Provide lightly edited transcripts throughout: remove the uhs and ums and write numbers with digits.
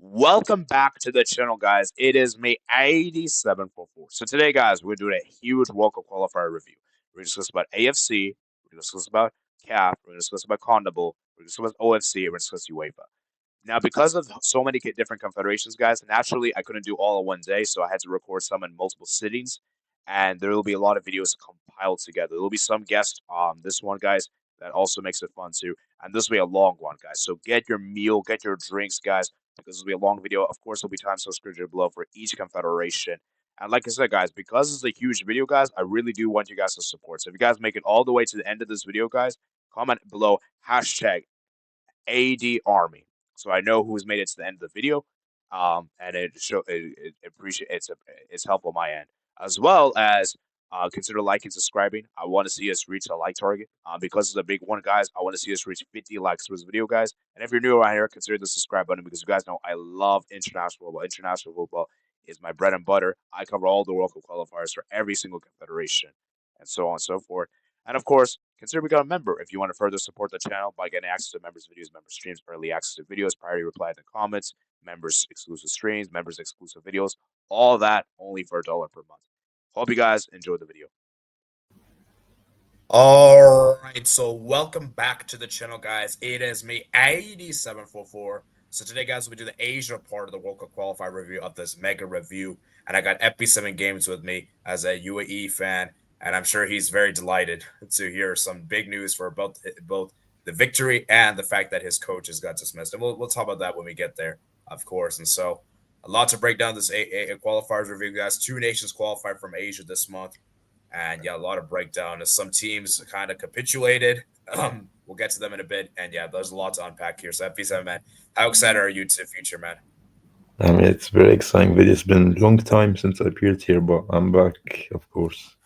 Welcome back to the channel, guys. It is May 8744. So today, guys, we're doing a huge World Cup qualifier review. We're going to discuss about AFC, we're going to discuss about CAF, we're going to discuss about CONEMBOL, we're going to discuss about OFC, and we're going to discuss UEFA. Now, because of so many different confederations, guys, naturally I couldn't do all in one day, so I had to record some in multiple sittings, and there will be a lot of videos compiled together. There will be some guests on this one, guys, that also makes it fun too, and this will be a long one, guys. So get your meal, get your drinks, guys, because this will be a long video. Of course, there'll be time subscription below for each confederation. And like I said, guys, because it's a huge video, guys, I really do want you guys to support. So if you guys make it all the way to the end of this video, guys, comment below hashtag AD Army, so I know who's made it to the end of the video. And it appreciate it's helpful on my end as well as consider liking, subscribing. I want to see us reach a like target. Because it's a big one, guys. I want to see us reach 50 likes for this video, guys. And if you're new around here, consider the subscribe button because you guys know I love international football. International football is my bread and butter. I cover all the World Cup qualifiers for every single confederation, and so on and so forth. And of course, consider becoming a member if you want to further support the channel by getting access to members' videos, member streams, early access to videos, priority reply to comments, members' exclusive streams, members' exclusive videos, all that only for $1 per month. Hope you guys enjoy the video. All right, so welcome back to the channel, guys. It is me, 8744. So today, guys, we do the Asia part of the World Cup qualifier review of this mega review, and I got FP7 Games with me as a UAE fan, and I'm sure he's very delighted to hear some big news for both the victory and the fact that his coaches got dismissed. And we'll talk about that when we get there, of course. And so, a lot to break down this a qualifiers review, guys. Two nations qualified from Asia this month. And yeah, a lot of breakdown as some teams kind of capitulated. We'll get to them in a bit. And yeah, there's a lot to unpack here. So FP7, man, how excited are you to future, man? I mean, it's very exciting, but it's been a long time since I appeared here, but I'm back, of course.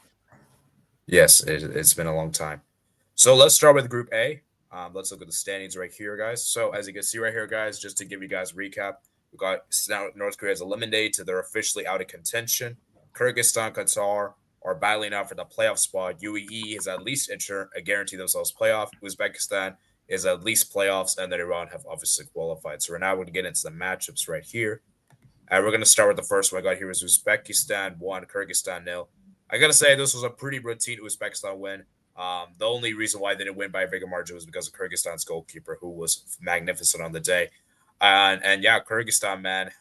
Yes, it's been a long time. So let's start with Group A. Let's look at the standings right here, guys. So as you can see right here, guys, just to give you guys a recap, we got North Korea's eliminated, so they're officially out of contention. Kyrgyzstan, Qatar are battling out for the playoff spot. UAE is at least guaranteed themselves playoff. Uzbekistan is at least playoffs, and then Iran have obviously qualified. So we're now going to get into the matchups right here. And we're going to start with the first one I got here is Uzbekistan 1, Kyrgyzstan 0. I got to say, this was a pretty routine Uzbekistan win. The only reason why they didn't win by a bigger margin was because of Kyrgyzstan's goalkeeper, who was magnificent on the day. And yeah, Kyrgyzstan, man,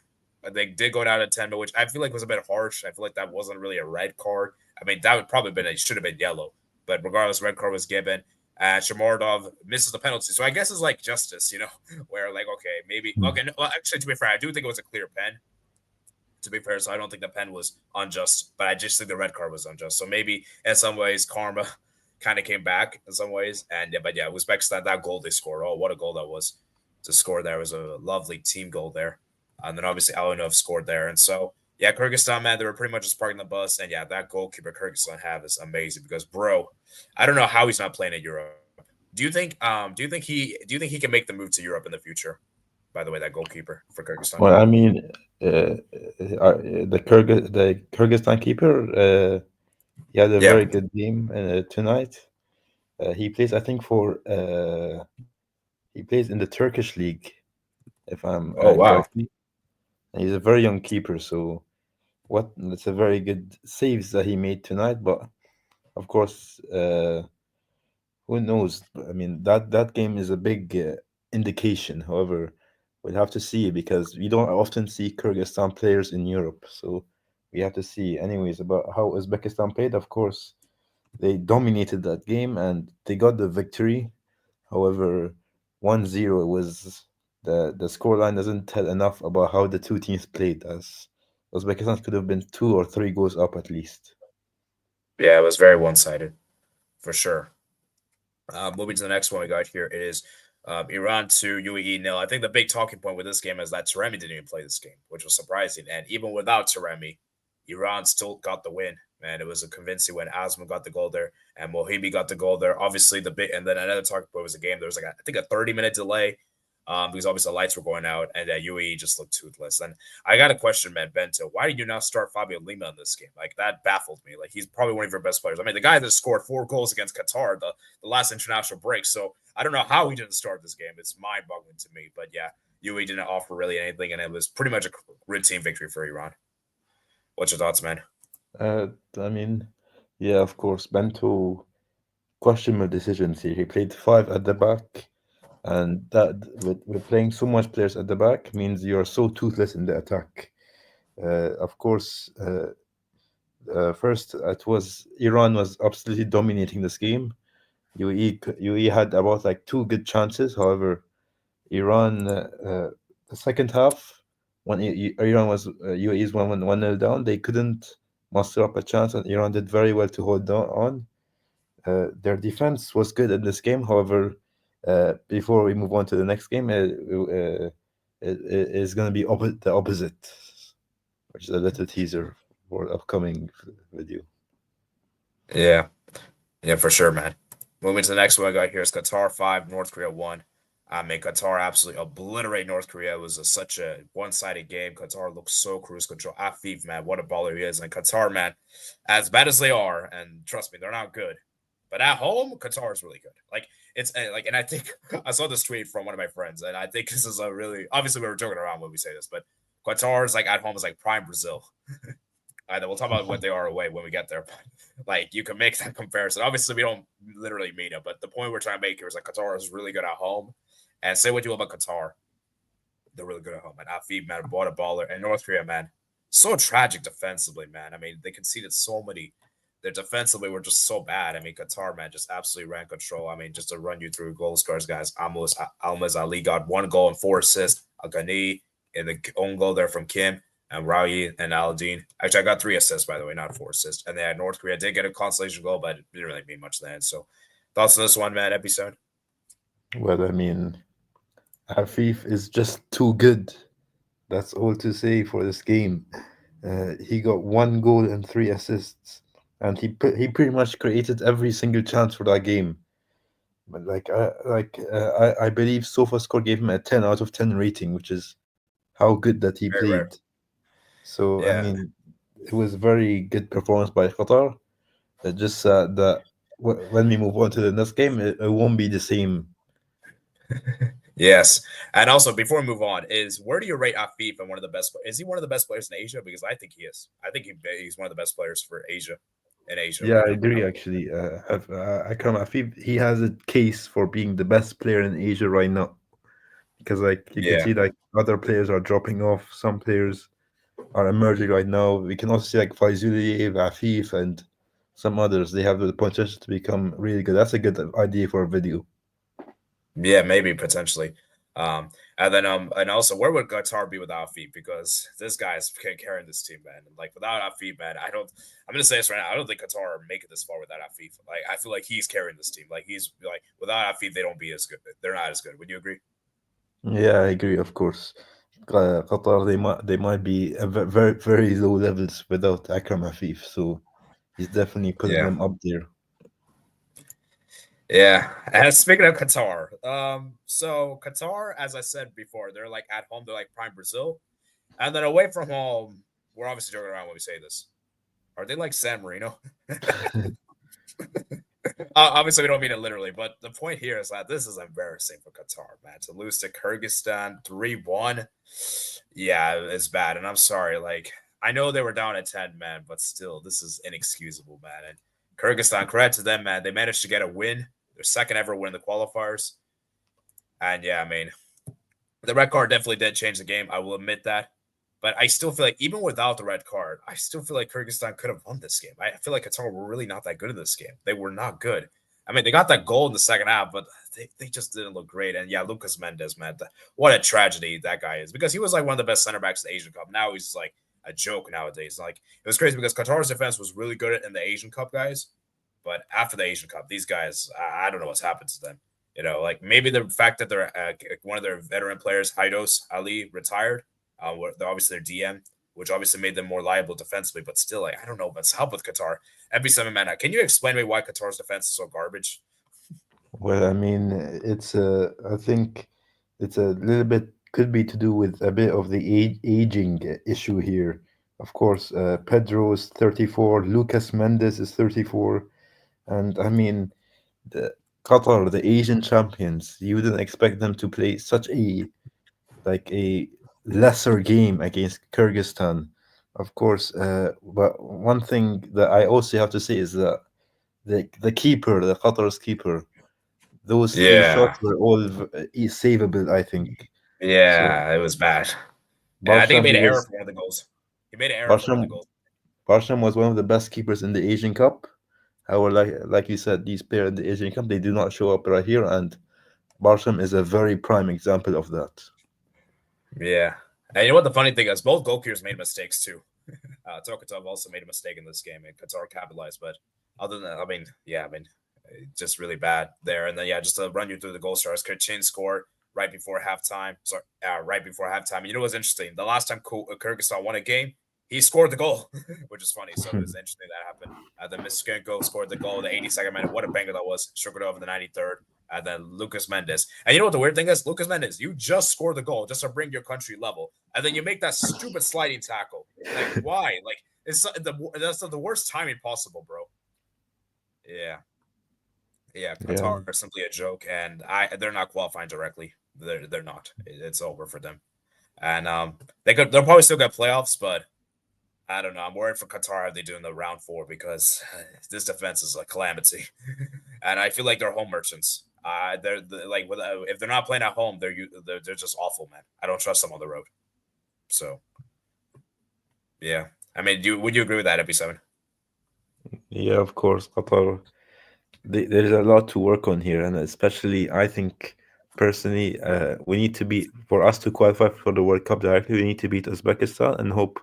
they did go down to 10, but which I feel like was a bit harsh. I feel like that wasn't really a red card. I mean, that would probably been, it should have been yellow. But regardless, red card was given. And Shamordov misses the penalty. So I guess it's like justice, where like, okay, maybe, okay, no, well, actually, to be fair, I do think it was a clear pen, to be fair. So I don't think the pen was unjust, but I just think the red card was unjust. So maybe in some ways, karma kind of came back in some ways. And yeah, but yeah, Uzbekistan, that goal they scored. Oh, what a goal that was to score there. It was a lovely team goal there. And then obviously Alinov scored there. And so, yeah, Kyrgyzstan, man, they were pretty much just parking the bus. And yeah, that goalkeeper Kyrgyzstan have is amazing because, bro, I don't know how he's not playing in Europe. Do you think he can make the move to Europe in the future? By the way, that goalkeeper for Kyrgyzstan. Well, I mean, the Kyrgyzstan keeper, he had a Yeah. very good game tonight. He plays, I think, he plays in the Turkish league, if I'm Oh wow. correctly. And he's a very young keeper, so that's a very good saves that he made tonight. But of course, who knows? I mean, that game is a big indication. However, we'll have to see because we don't often see Kyrgyzstan players in Europe. So we have to see. Anyways, about how Uzbekistan played. Of course, they dominated that game and they got the victory. However, 1-0 was the scoreline doesn't tell enough about how the two teams played, as Uzbekistan could have been 2 or 3 goals up at least. Yeah, it was very one sided for sure. Moving to the next one we got here is Iran 2, UAE nil. I think the big talking point with this game is that Taremi didn't even play this game, which was surprising. And even without Taremi, Iran still got the win. Man, it was a convincing win. Asma got the goal there, and Mohibi got the goal there. Obviously, and then another talking point was a game. There was I think a 30-minute delay, because obviously the lights were going out, and UAE just looked toothless. And I got a question, man, Bento. Why did you not start Fabio Lima in this game? Like, that baffled me. Like, he's probably one of your best players. I mean, the guy that scored 4 goals against Qatar, the last international break. So I don't know how he didn't start this game. It's mind-boggling to me. But yeah, UAE didn't offer really anything, and it was pretty much a routine victory for Iran. What's your thoughts, man? Uh, I mean, yeah, of course, Bento questionable decisions here. He played five at the back, and that with playing so much players at the back means you're so toothless in the attack. Of course, first it was Iran was absolutely dominating this game. UAE had about like two good chances. However, Iran the second half when Iran was UAE's one nil down, they couldn't muster up a chance, and Iran did very well to hold on. Their defense was good in this game. However, before we move on to the next game, it is going to be the opposite, which is a little teaser for upcoming video. Yeah, yeah, for sure, man. Moving to the next one I got here is Qatar 5, North Korea 1. I mean, Qatar absolutely obliterate North Korea. It was such a one-sided game. Qatar looks so cruise control. Afif, man, what a baller he is. And Qatar, man, as bad as they are, and trust me, they're not good. But at home, Qatar is really good. Like it's like, and I think I saw this tweet from one of my friends, and I think this is a really obviously we were joking around when we say this, but Qatar is like at home is like prime Brazil. We'll talk about what they are away when we get there. But like you can make that comparison. Obviously, we don't literally mean it, but the point we're trying to make here is like Qatar is really good at home. And say what you will about Qatar, they're really good at home. And Afib, man, bought a baller. And North Korea, man, so tragic defensively, man. I mean, they conceded so many. Their defensively were just so bad. I mean, Qatar, man, just absolutely ran control. I mean, just to run you through goal scorers, guys. Almaz Ali got 1 goal and 4 assists. Al Ghani in the own goal there from Kim and Rawi and Aladdin. Actually, I got 3 assists, by the way, not 4 assists. And they had North Korea did get a consolation goal, but it didn't really mean much then. So thoughts on this one, man, episode? Well, I mean, Afif is just too good. That's all to say for this game. He got 1 goal and 3 assists, and he pretty much created every single chance for that game. But I believe SofaScore gave him a 10 out of 10 rating, which is how good that he Very rare. played. So I Yeah. mean, it was very good performance by Qatar. Just that when we move on to the next game, it won't be the same. Yes. And also, before we move on, is where do you rate Afif and one of the best? Is he one of the best players in Asia? Because I think he is. I think he's one of the best players for Asia in Asia Yeah, right I now. agree. Actually, Akram Afif, he has a case for being the best player in Asia right now because, like, you can Yeah. see like other players are dropping off. Some players are emerging right now. We can also see like Faizuliyev, Afif, and some others. They have the potential to become really good. That's a good idea for a video. Yeah, maybe potentially. And also, where would Qatar be without Afif? Because this guy's carrying this team, man. And like without Afif, man, I don't. I'm gonna say this right now. I don't think Qatar are making this far without Afif. Like I feel like he's carrying this team. Like he's like without Afif, they don't be as good. They're not as good. Would you agree? Yeah, I agree. Of course, Qatar they might be a very low levels without Akram Afif. So he's definitely putting Yeah. them up there. Yeah. And speaking of Qatar, so Qatar, as I said before, they're like at home, they're like prime Brazil, and then away from home, we're obviously joking around when we say this. Are they like San Marino? Obviously, we don't mean it literally, but the point here is that this is embarrassing for Qatar, man. To lose to Kyrgyzstan 3-1, yeah, it's bad. And I'm sorry, like, I know they were down at 10, man, but still, this is inexcusable, man. And Kyrgyzstan, credit to them, man. They managed to get a win, their second ever win in the qualifiers. And yeah, I mean, the red card definitely did change the game. I will admit that. But I still feel like even without the red card, I still feel like Kyrgyzstan could have won this game. I feel like Qatar were really not that good in this game. They were not good. I mean, they got that goal in the second half, but they just didn't look great. And yeah, Lucas Mendes, man, what a tragedy that guy is. Because he was like one of the best center backs in the Asian Cup. Now he's like a joke nowadays. Like it was crazy because Qatar's defense was really good in the Asian Cup, guys. But after the Asian Cup, these guys, I don't know what's happened to them. You know, like maybe the fact that they're one of their veteran players, Haidos Ali, retired. They're obviously their DM, which obviously made them more liable defensively. But still, like I don't know what's help with Qatar. MP7 man, can you explain to me why Qatar's defense is so garbage? Well, I mean, I think it's a little bit could be to do with a bit of the aging issue here. Of course, Pedro is 34, Lucas Mendes is 34, and I mean, the Qatar, the Asian champions, you wouldn't expect them to play such a like a lesser game against Kyrgyzstan, of course. But one thing that I also have to say is that the keeper, the Qatar's keeper, those three Yeah, shots were all savable, I think. So yeah, it was bad. And I think he Barsham, made he an error was for one of the goals. He made an error for one of the Barsham. goals. Barsham was one of the best keepers in the Asian Cup. However, like you said, these players in the Asian Cup they do not show up right here, and Barsham is a very prime example of that. Yeah. And you know what the funny thing is? Both goalkeepers made mistakes too. Tokatov also made a mistake in this game, and Qatar capitalized. But other than that, I mean, yeah, I mean, just really bad there. And then yeah, just to run you through the goal stars, Kachin scored right before halftime. Sorry, right before halftime. And you know what's interesting? The last time Kyrgyzstan won a game, he scored the goal, which is funny. So it was interesting that happened. Then Miskenko scored the goal in the 82nd minute. What a banger that was! Struck it over the 93rd. And then Lucas Mendes. And you know what the weird thing is? Lucas Mendes, you just scored the goal just to bring your country level. And then you make that stupid sliding tackle. Like, why? Like, that's the worst timing possible, bro. Yeah. Yeah. Yeah, Qatar are simply a joke, and they're not qualifying directly. They're not. It's over for them. And they'll probably still get playoffs, but I don't know. I'm worried for Qatar how they do in the round 4 because this defense is a calamity, and I feel like they're home merchants. They're like if they're not playing at home, they're just awful, man. I don't trust them on the road. So yeah, I mean, would you agree with that, FB7? yeah, of course, Qatar. There's a lot to work on here, and especially I think personally, we need to beat for us to qualify for the World Cup directly. We need to beat Uzbekistan and hope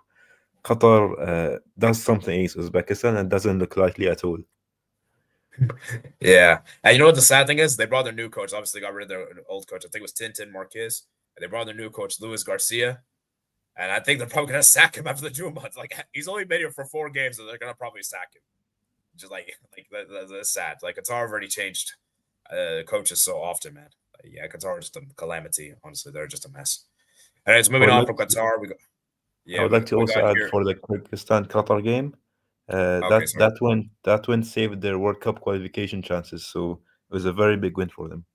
Qatar does something against Uzbekistan and doesn't look likely at all. Yeah, and you know what the sad thing is? They brought their new coach. Obviously, got rid of their old coach. I think it was Tintin Marquez. And they brought their new coach, Luis Garcia. And I think they're probably gonna sack him after the 2 months. Like he's only been here for 4 games, so they're gonna probably sack him. Just that's sad. Like Qatar already changed coaches so often, man. Yeah, Qatar is just a calamity. Honestly, they're just a mess. Anyways, I moving would on like from Qatar, we got I yeah, would like to we also got add here. for the Kyrgyzstan Qatar game, Okay, sorry. that win saved their World Cup qualification chances. So it was a very big win for them.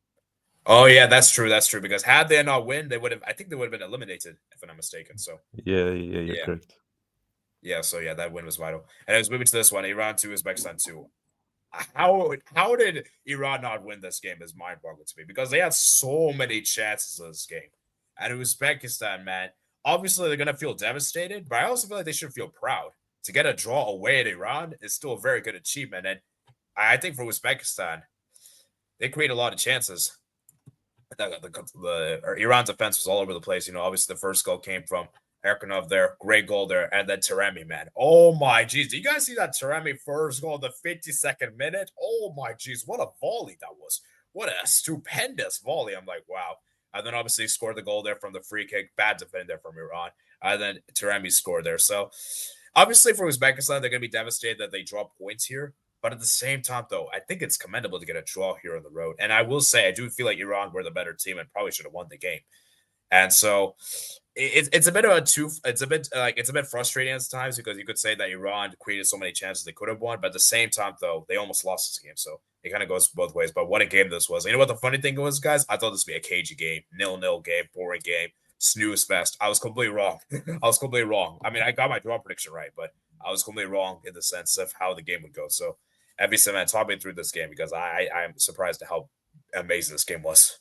Oh yeah, that's true. That's true. Because had they not win, they would have. I think they would have been eliminated, if I'm not mistaken. So Yeah, yeah, you're yeah, correct. yeah. So yeah, that win was vital. And as moving to this one, Iran 2, Uzbekistan 2. How did Iran not win this game is mind boggling to me because they had so many chances in this game. And Uzbekistan, man, obviously they're gonna feel devastated, but I also feel like they should feel proud. To get a draw away at Iran is still a very good achievement. And I think for Uzbekistan, they create a lot of chances. Iran's defense was all over the place. You know, obviously the first goal came from Erkanov there, great goal there, and then Taremi, man. Oh my geez, do you guys see that Taremi first goal, the 52nd minute? Oh my geez, what a volley that was! What a stupendous volley! I'm like, wow. And then obviously scored the goal there from the free kick. Bad defending there from Iran. And then Taremi scored there. So obviously for Uzbekistan, they're going to be devastated that they drop points here. But at the same time, though, I think it's commendable to get a draw here on the road. And I will say, I do feel like Iran were the better team and probably should have won the game. And so it's a bit of it's a bit frustrating at times because you could say that Iran created so many chances they could have won, but at the same time, though, they almost lost this game. So it kind of goes both ways. But what a game this was. You know what the funny thing was, guys? I thought this would be a cagey game, 0-0 game, boring game, snooze fest. I was completely wrong. I was completely wrong. I mean, I got my draw prediction right, but I was completely wrong in the sense of how the game would go. So every man, talk me through this game because I'm surprised at how amazing this game was.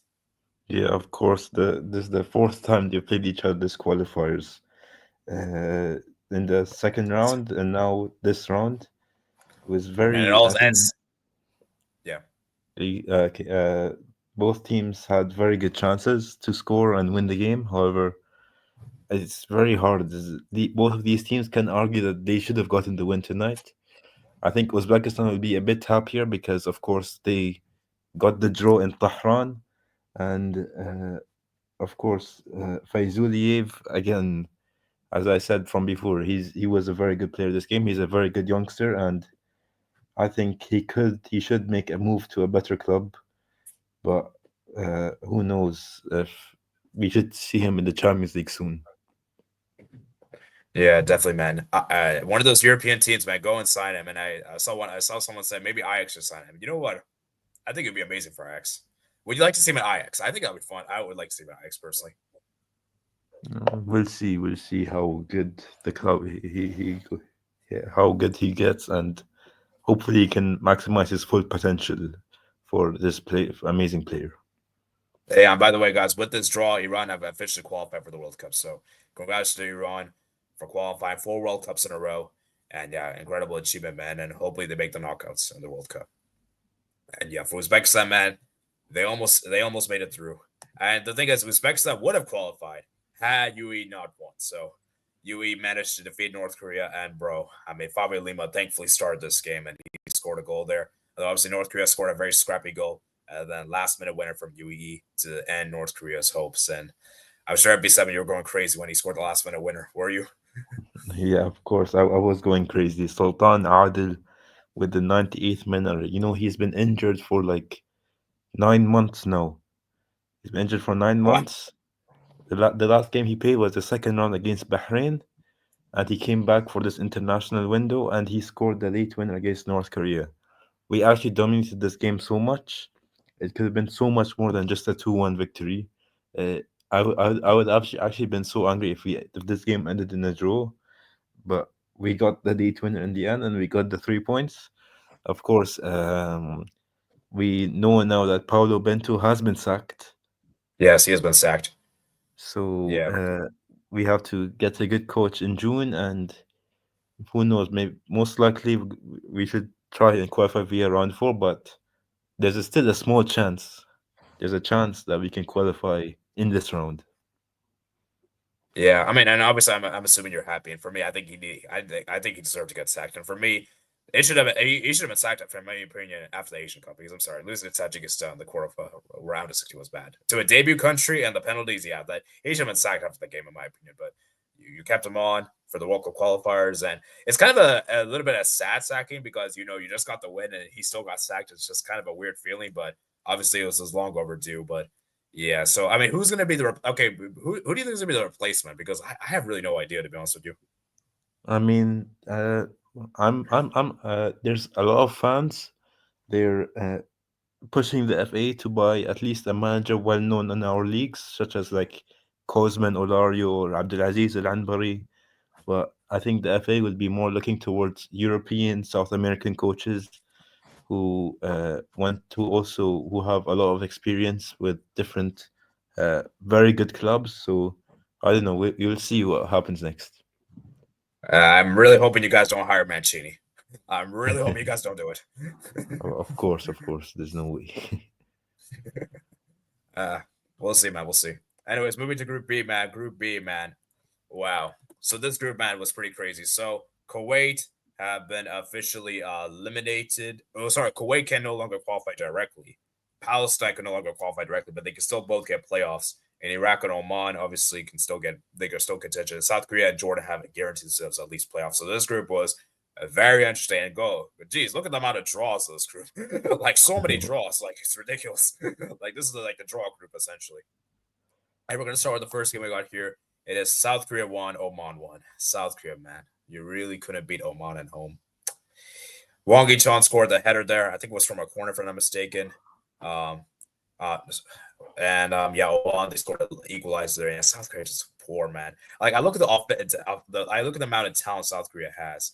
Yeah, of course. This is the fourth time they played each other this qualifiers. Uh, in the second round and now this round was And it very. all I think ends. Yeah. both teams had very good chances to score and win the game. However, it's very hard. Both of these teams can argue that they should have gotten the win tonight. I think Uzbekistan will be a bit happier because, of course, they got the draw in Tehran, and of course, Faizuliev again. As I said from before, he was a very good player this game. He's a very good youngster, and I think he should make a move to a better club. But who knows if we should see him in the Champions League soon. Yeah, definitely, man. One of those European teams, man, go and sign him. And I saw someone say maybe Ajax should sign him. You know what? I think it'd be amazing for Ajax. Would you like to see him at Ajax? I think that would be fun. I would like to see him at Ajax personally. We'll see. We'll see how good the club yeah, how good he gets, and hopefully he can maximize his full potential for this amazing player. Yeah, and by the way, guys, with this draw, Iran have officially qualified for the World Cup. So congrats to Iran for qualifying 4 World Cups in a row. And yeah, incredible achievement, man. And hopefully they make the knockouts in the World Cup. And yeah, for Uzbekistan, man, they almost made it through. And the thing is, Uzbekistan would have qualified had UE not won. So UE managed to defeat North Korea, and bro, I mean, Fabio Lima thankfully started this game and he scored a goal there. Although obviously North Korea scored a very scrappy goal, then last minute winner from UE to end North Korea's hopes. And I'm sure at B7 you were going crazy when he scored the last minute winner, were you? Yeah, of course. I was going crazy. Sultan Adil with the 98th minute. He's been injured for like 9 months now. He's been injured for nine What? months. The last game he played was the second round against Bahrain, and he came back for this international window and he scored the late winner against North Korea. We actually dominated this game so much. It could have been so much more than just a 2-1 victory. Uh, I would actually been so angry if this game ended in a draw, but we got the late winner in the end and we got the 3 points. Of course, we know now that Paulo Bento has been sacked, Yes, he has been sacked. so Yeah. we have to get a good coach in June, and who knows? Maybe most likely we should try and qualify via round four, but still a small chance. There's a chance that we can qualify in this round. Yeah, I mean, and obviously, I'm assuming you're happy. And for me, I think he deserved to get sacked. And for me, he should have been sacked, from my opinion, after the Asian Cup. Because I'm sorry, losing to Tajikistan, the quarter round of 60 was bad. To a debut country and the penalties, yeah, that he should have been sacked after the game, in my opinion. But you kept him on for the local qualifiers, and it's kind of a little bit of sad sacking because you just got the win and he still got sacked. It's just kind of a weird feeling, but obviously it was long overdue. But yeah, so I mean, who's going to be okay? Who do you think is going to be the replacement? Because I have really no idea, to be honest with you. I mean, there's a lot of fans. They're pushing the FA to buy at least a manager well known in our leagues, such as like Cosman Olario or Abdulaziz Al Anbari. But I think the FA will be more looking towards European, South American coaches who have a lot of experience with different very good clubs. So I don't know. You'll see what happens next. I'm really hoping you guys don't hire Mancini. I'm really hoping you guys don't do it. Of course. There's no way. uh, we'll see, man. We'll see. Anyways, moving to Group B, man. Group B, man. Wow. So this group, man, was pretty crazy. So Kuwait have been officially eliminated. Oh, sorry, Kuwait can no longer qualify directly. Palestine can no longer qualify directly, but they can still both get playoffs. And Iraq and Oman obviously they can still contention. South Korea and Jordan have guaranteed themselves at least playoffs. So this group was a very interesting and go. But geez, look at the amount of draws of this group. Like so many draws. Like it's ridiculous. Like this is like the draw group essentially. And we're gonna start with the first game we got here. It is South Korea 1, Oman 1. South Korea, man. You really couldn't beat Oman at home. Wong Chan scored the header there. I think it was from a corner, if I'm not mistaken. Um, uh, and yeah, Oman they scored an equalizer there. And South Korea just poor, man. Like I look at I look at the amount of talent South Korea has,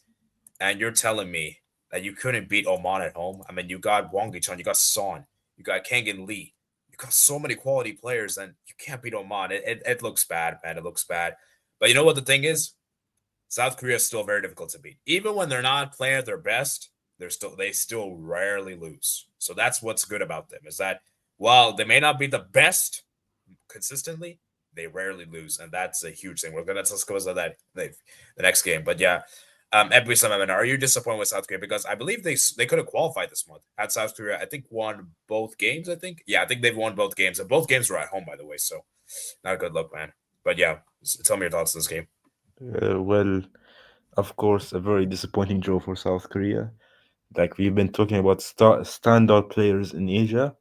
and you're telling me that you couldn't beat Oman at home. I mean, you got Wong Chan, you got Son, you got Kangin Lee, you got so many quality players, and you can't beat Oman. It looks bad, man. It looks bad. But you know what the thing is? South Korea is still very difficult to beat. Even when they're not playing at their best, they still rarely lose. So that's what's good about them is that while they may not be the best consistently, they rarely lose, and that's a huge thing. We're gonna discuss that the next game, but yeah. Are you disappointed with South Korea? Because I believe they could have qualified this month. Had South Korea, I think, won both games. I think they've won both games, and both games were at home, by the way. So not a good look, man. But yeah, tell me your thoughts on this game. Well, of course, a very disappointing draw for South Korea. Like we've been talking about standout players in Asia,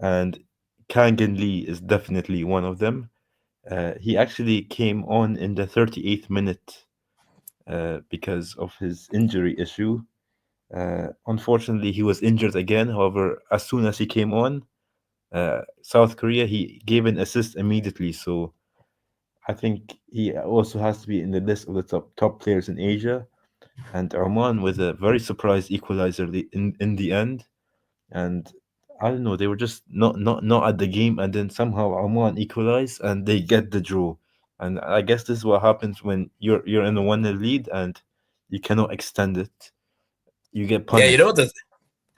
and Kangin Lee is definitely one of them. He actually came on in the 38th minute because of his injury issue. Unfortunately, he was injured again. However, as soon as he came on, South Korea, he gave an assist immediately. So I think he also has to be in the list of the top players in Asia. And Oman with a very surprise equalizer in the end. And I don't know, they were just not at the game, and then somehow Oman equalize and they get the draw. And I guess this is what happens when you're in a 1-0 lead and you cannot extend it. You get Yeah, you know what punished. the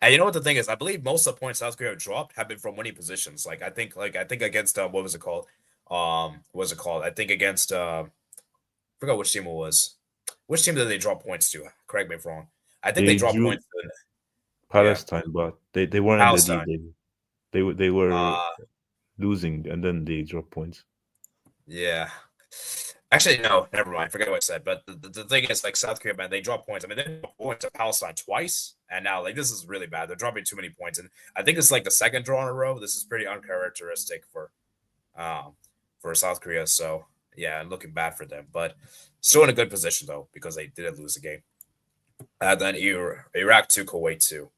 and you know what the thing is? I believe most of the points South Korea have dropped have been from winning positions. I think against what was it called? What was it called? I think against I forgot which team it was. Which team did they drop points to? Correct me if wrong. I think they They dropped drew points to, yeah, Palestine, but they weren't in the lead. Palestine. They were Uh losing, and then they dropped points. yeah. Actually, no, never mind. Forget what I said. But the thing is, like South Korea, man, they drop points. I mean, they dropped points to Palestine twice, and now like this is really bad. They're dropping too many points, and I think it's like the second draw in a row. This is pretty uncharacteristic um for South Korea. So yeah, looking bad for them, but still in a good position though because they didn't lose the game. And then Iraq to Kuwait too.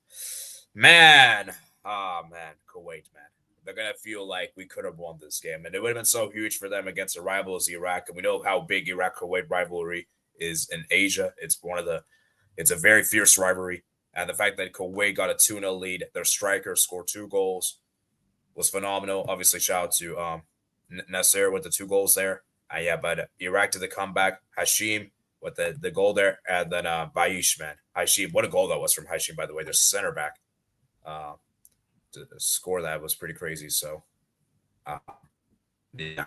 Man, man, Kuwait, man. They're gonna feel like we could have won this game, and it would have been so huge for them against a rival as Iraq. And we know how big Iraq Kuwait rivalry is in Asia. It's a very fierce rivalry. And the fact that Kuwait got a 2-0 lead, their striker scored 2 goals, was phenomenal. Obviously, shout out to Nasser with the 2 goals there. Yeah, but Iraq did the comeback. Hashim with the goal there, and then Baish, man, Hashim, what a goal that was from Hashim, by the way. Their center back uh, to score that was pretty crazy. So uh, yeah,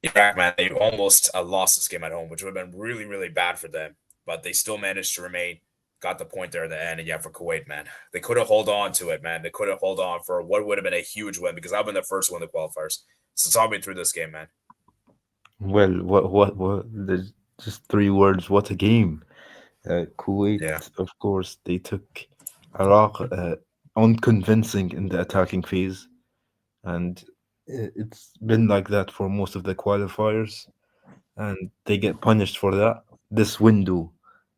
Iraq, man, they almost lost this game at home, which would have been really really bad for them, but they still managed to remain. Got the point there at the end, and yeah, for Kuwait, man, they could have hold on to it, man. They could have hold on for what would have been a huge win because I've been the first one the qualifiers. So talk me through this game, man. Well, what? There's just three words. What a game! Kuwait, Yeah, of course, they took Iraq unconvincing in the attacking phase, and it's been like that for most of the qualifiers, and they get punished for that. This window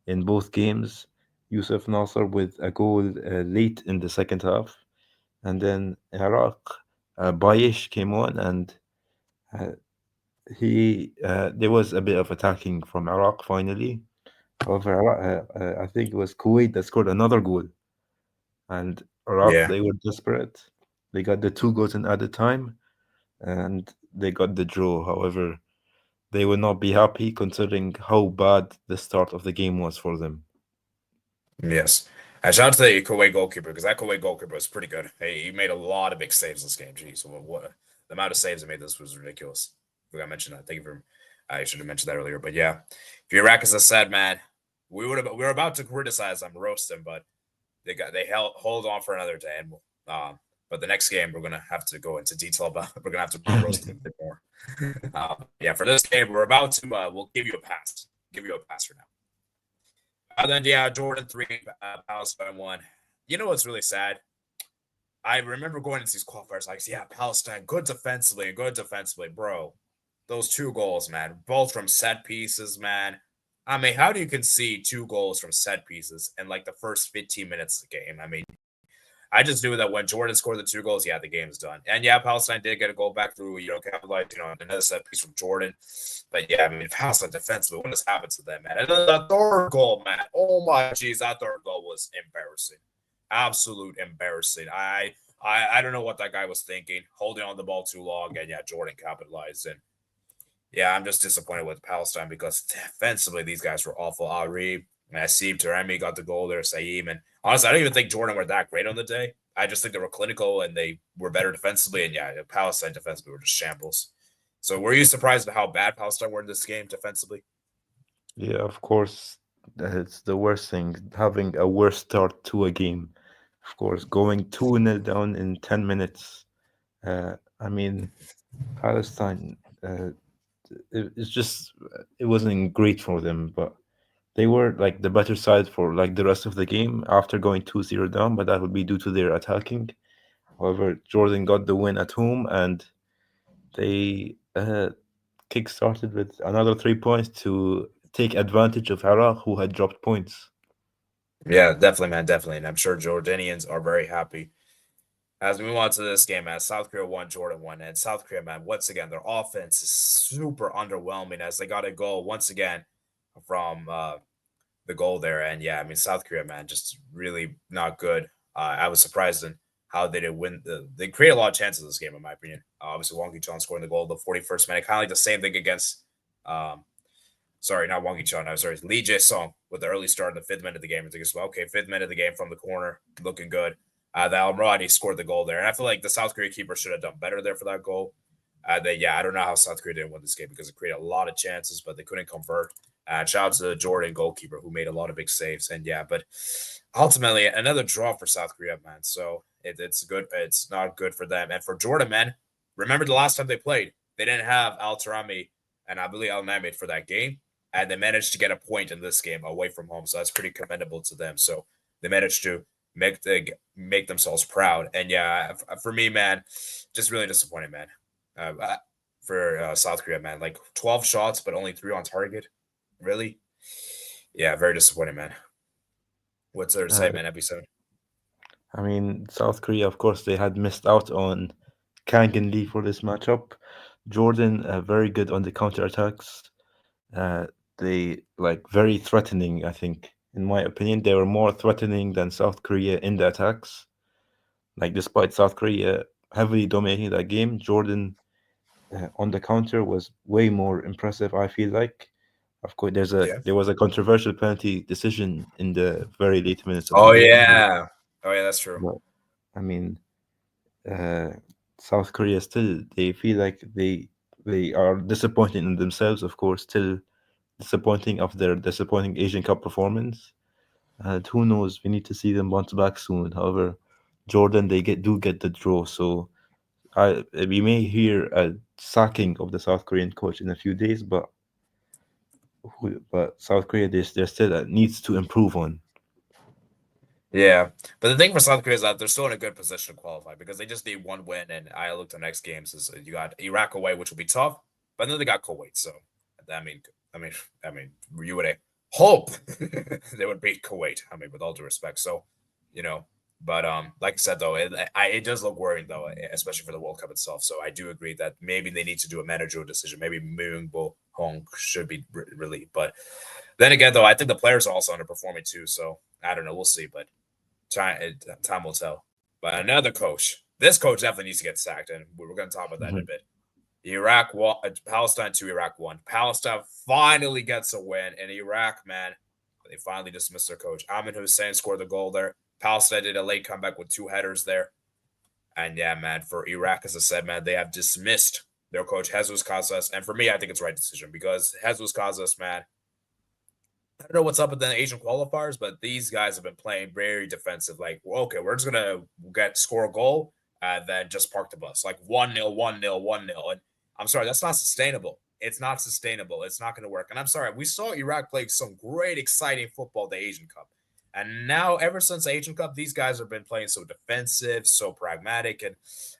in both games, Yusuf Nasser with a goal late in the second half, and then Iraq, Bayesh came on, and uh, he there was a bit of attacking from Iraq finally. However, I think it was Kuwait that scored another goal, and Iraq, yeah. they were desperate. They got the two goals in added time, and they got the draw. However, they will not be happy considering how bad the start of the game was for them. Yes. And shout out to the Kuwait goalkeeper because that Kuwait goalkeeper was pretty good. Hey, he made a lot of big saves this game. Jeez, what the amount of saves he made this was ridiculous. I mentioned that. Thank you for. I should have mentioned that earlier, but yeah, if Iraq, as I said, man, we were about to criticize them, roast them, but they held hold on for another day, and but the next game we're gonna have to go into detail about. We're gonna have to roast them a bit more. Yeah, for this game we're about to. We'll give you a pass. Give you a pass for now. Then yeah, Jordan 3, Palestine 1. You know what's really sad? I remember going into these qualifiers like, yeah, Palestine, good defensively, bro. Those 2 goals, man, both from set pieces, man. I mean, how do you concede 2 goals from set pieces in like the first 15 minutes of the game? I mean, I just knew that when Jordan scored the 2 goals, yeah, the game's done. And yeah, Palestine did get a goal back through, capitalized, another set piece from Jordan. But yeah, I mean, Palestine defensively, what has happened to them, man? And then the third goal, man. Oh my jeez, that third goal was embarrassing. Absolute embarrassing. I don't know what that guy was thinking, holding on the ball too long, and yeah, Jordan capitalized. And yeah, I'm just disappointed with Palestine because defensively these guys were awful. Ari, Nasib, Taremi got the goal there, Saeem, and honestly, I don't even think Jordan were that great on the day. I just think they were clinical and they were better defensively. And yeah, Palestine defensively were just shambles. So were you surprised at how bad Palestine were in this game defensively? Yeah, of course, it's the worst thing, having a worse start to a game. Of course, going 2-0 down in 10 minutes. I mean, Palestine, it's just, it wasn't great for them, but they were like the better side for like the rest of the game after going 2-0 down, but that would be due to their attacking. However, Jordan got the win at home, and they kick-started with another 3 points to take advantage of Iraq, who had dropped points. Yeah, definitely, man, definitely. And I'm sure Jordanians are very happy. As we move on to this game, man, South Korea won, Jordan won, and South Korea, man, once again, their offense is super underwhelming as they got a goal once again from the goal there. And yeah, I mean, South Korea, man, just really not good. I was surprised in how they did win. They create a lot of chances in this game, in my opinion. Obviously, Wong Ki-chon scoring the goal the 41st minute, kind of like the same thing against, sorry, not Wong Ki-chon, I'm sorry, Lee Jae-sung with the early start in the 5th minute of the game. I think it's okay, 5th minute of the game from the corner, looking good. The Almirati scored the goal there, and I feel like the South Korea keeper should have done better there for that goal. I don't know how South Korea didn't win this game because it created a lot of chances, but they couldn't convert. Shout out to the Jordan goalkeeper who made a lot of big saves. And yeah, but ultimately another draw for South Korea, man. So it's good. It's not good for them. And for Jordan, man, remember the last time they played, they didn't have Al Tarami and I believe Al Named for that game. And they managed to get a point in this game away from home. So that's pretty commendable to them. So they managed to make themselves proud. And yeah, for me, man, just really disappointed, man. For South Korea, man, like 12 shots, but only 3 on target. Really? Yeah, very disappointing, man. What's there to say, Uh, man? Episode. I mean, South Korea, of course, they had missed out on Kang and Lee for this matchup. Jordan, very good on the counter attacks. Uh, they like very threatening. I think, in my opinion, they were more threatening than South Korea in the attacks. Like, despite South Korea heavily dominating that game, Jordan on the counter was way more impressive. I feel like, of course, Yeah. there was a controversial penalty decision in the very late minutes of the Oh game. yeah. Oh yeah, that's true. But I mean, uh, South Korea still they feel like they are disappointing in themselves. Of course, still disappointing of their disappointing Asian Cup performance. And who knows? We need to see them bounce back soon. However, Jordan they get the draw, so we may hear a sacking of the South Korean coach in a few days, but South Korea there's still needs to improve on. Yeah, but the thing for South Korea is that they're still in a good position to qualify because they just need one win. And I looked at next games is you got Iraq away, which will be tough, but then they got Kuwait. So I mean, I mean, you would hope they would beat Kuwait. I mean, with all due respect. So, you know, but like I said though, it does look worrying though, especially for the World Cup itself. So I do agree that maybe they need to do a managerial decision. Maybe Moon Bo Hong should be relieved, but then again, though, I think the players are also underperforming too. So I don't know. We'll see, but time will tell. But another coach, this coach definitely needs to get sacked, and we're going to talk about that in a Mhm. bit. Iraq won, Palestine 2, Iraq 1. Palestine finally gets a win, and Iraq, man, they finally dismissed their coach. Ahmed Hussein scored the goal there. Palestine did a late comeback with 2 headers there. And yeah, man, for Iraq, as I said, man, they have dismissed their coach, Jesus Casas. And for me, I think it's the right decision because Jesus Casas, man, I don't know what's up with the Asian qualifiers, but these guys have been playing very defensive. Like, well, okay, we're just gonna score a goal and then just park the bus. Like 1-0, 1-0, 1-0. And I'm sorry, that's not sustainable. It's not sustainable. It's not gonna work. And I'm sorry, we saw Iraq play some great, exciting football the Asian Cup. And now, ever since the Asian Cup, these guys have been playing so defensive, so pragmatic, and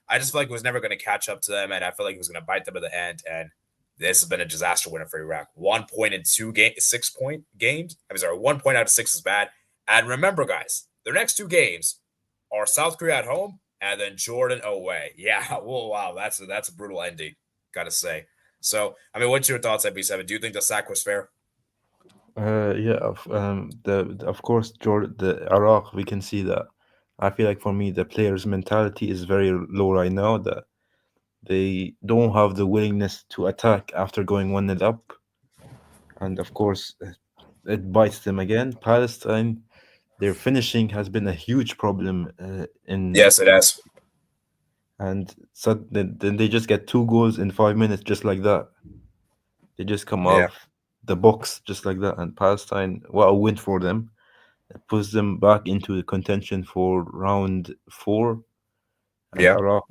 I just feel like it was never going to catch up to them, and I feel like it was going to bite them at the end. And this has been a disaster winner for Iraq. 1 point in 6 point games. I'm sorry, 1 point out of 6 is bad. And remember, guys, their next 2 games are South Korea at home and then Jordan away. Yeah, whoa, wow, that's a brutal ending, gotta say. So, I mean, what's your thoughts at B7? Do you think the sack was fair? Yeah, of course, Jordan, the Iraq, we can see that. I feel like for me, the players' mentality is very low right now. That they don't have the willingness to attack after going 1-0 up, and of course, it bites them again. Palestine, their finishing has been a huge problem in, Yes, it has. and so then they just get 2 goals in 5 minutes, just like that. They just come Yeah, off the box just like that. And Palestine, what a win for them! It puts them back into the contention for round 4. And yeah. Iraq,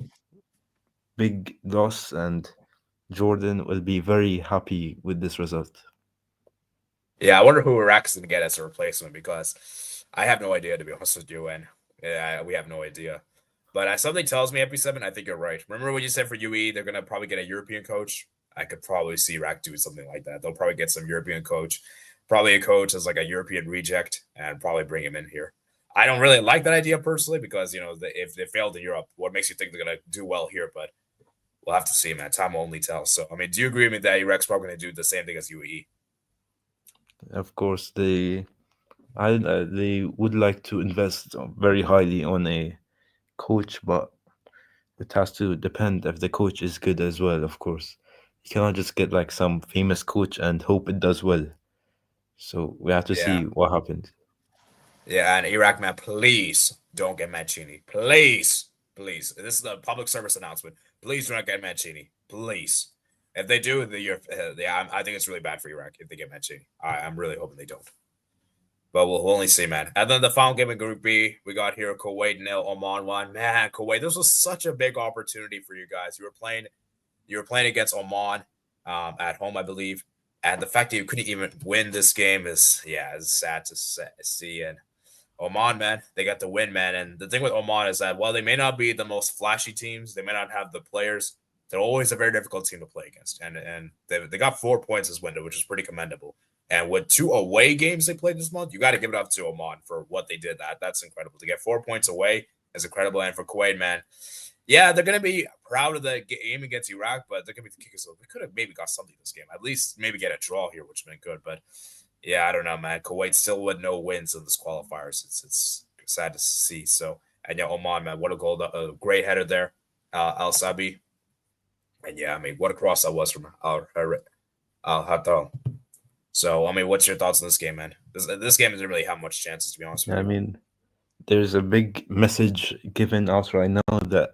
big loss, and Jordan will be very happy with this result. Yeah, I wonder who Iraq is going to get as a replacement because I have no idea, to be honest with you. And yeah, we have no idea. But something tells me, FP7, I think you're right. Remember what you said for UE? They're going to probably get a European coach. I could probably see Iraq doing something like that. They'll probably get some European coach, probably a coach as like a European reject, and probably bring him in here. I don't really like that idea personally because if they failed in Europe, what makes you think they're gonna do well here? But we'll have to see, man. Time will only tell. So, I mean, do you agree with me that Iraq's probably going to do the same thing as UAE? Of course, they would like to invest very highly on a coach, but it has to depend if the coach is good as well. Of course, you cannot just get like some famous coach and hope it does well. So we have to Yeah, see what happens. yeah. And Iraq, man, please don't get Mancini. Please, please. This is a public service announcement. Please do not get Mancini. Please. If they do, yeah, I think it's really bad for Iraq if they get Mancini. I'm really hoping they don't. But we'll only see, man. And then the final game in Group B, we got here Kuwait nil, Oman 1. Man, Kuwait, this was such a big opportunity for you guys. You were playing against Oman at home, I believe. And the fact that you couldn't even win this game is sad to see. And Oman, man, they got the win, man. And the thing with Oman is that while they may not be the most flashy teams, they may not have the players. They're always a very difficult team to play against, and they got 4 points this window, which is pretty commendable. And with 2 away games they played this month, you got to give it up to Oman for what they did. That's incredible. To get 4 points away is incredible. And for Kuwait, man, yeah, they're gonna be proud of the game against Iraq, but they're gonna be thinking, so we could have maybe got something this game. At least maybe get a draw here, which would have been good. But yeah, I don't know, man. Kuwait still with no wins in this qualifiers. It's sad to see. So and yeah, Oman, man, what a goal! A great header there, Al Sabi. And yeah, I mean, what a cross that was from Al Hatal. So I mean, what's your thoughts on this game, man? This game doesn't really have much chances, to be honest with I you. mean, there's a big message given out right now that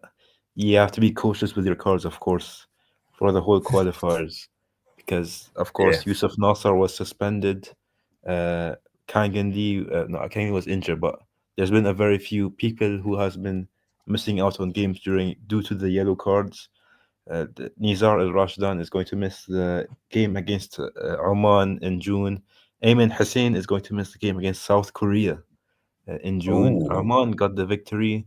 you have to be cautious with your cards, of course, for the whole qualifiers, because of Yeah. course Yusuf Nasser was suspended. Uh, Kangendi, no, Kangendi was injured, but there's been a very few people who has been missing out on games during due to the yellow cards. Nizar Al Rashdan is going to miss the game against Oman in June. Ayman Hussein is going to miss the game against South Korea in June. Ooh. Oman got the victory.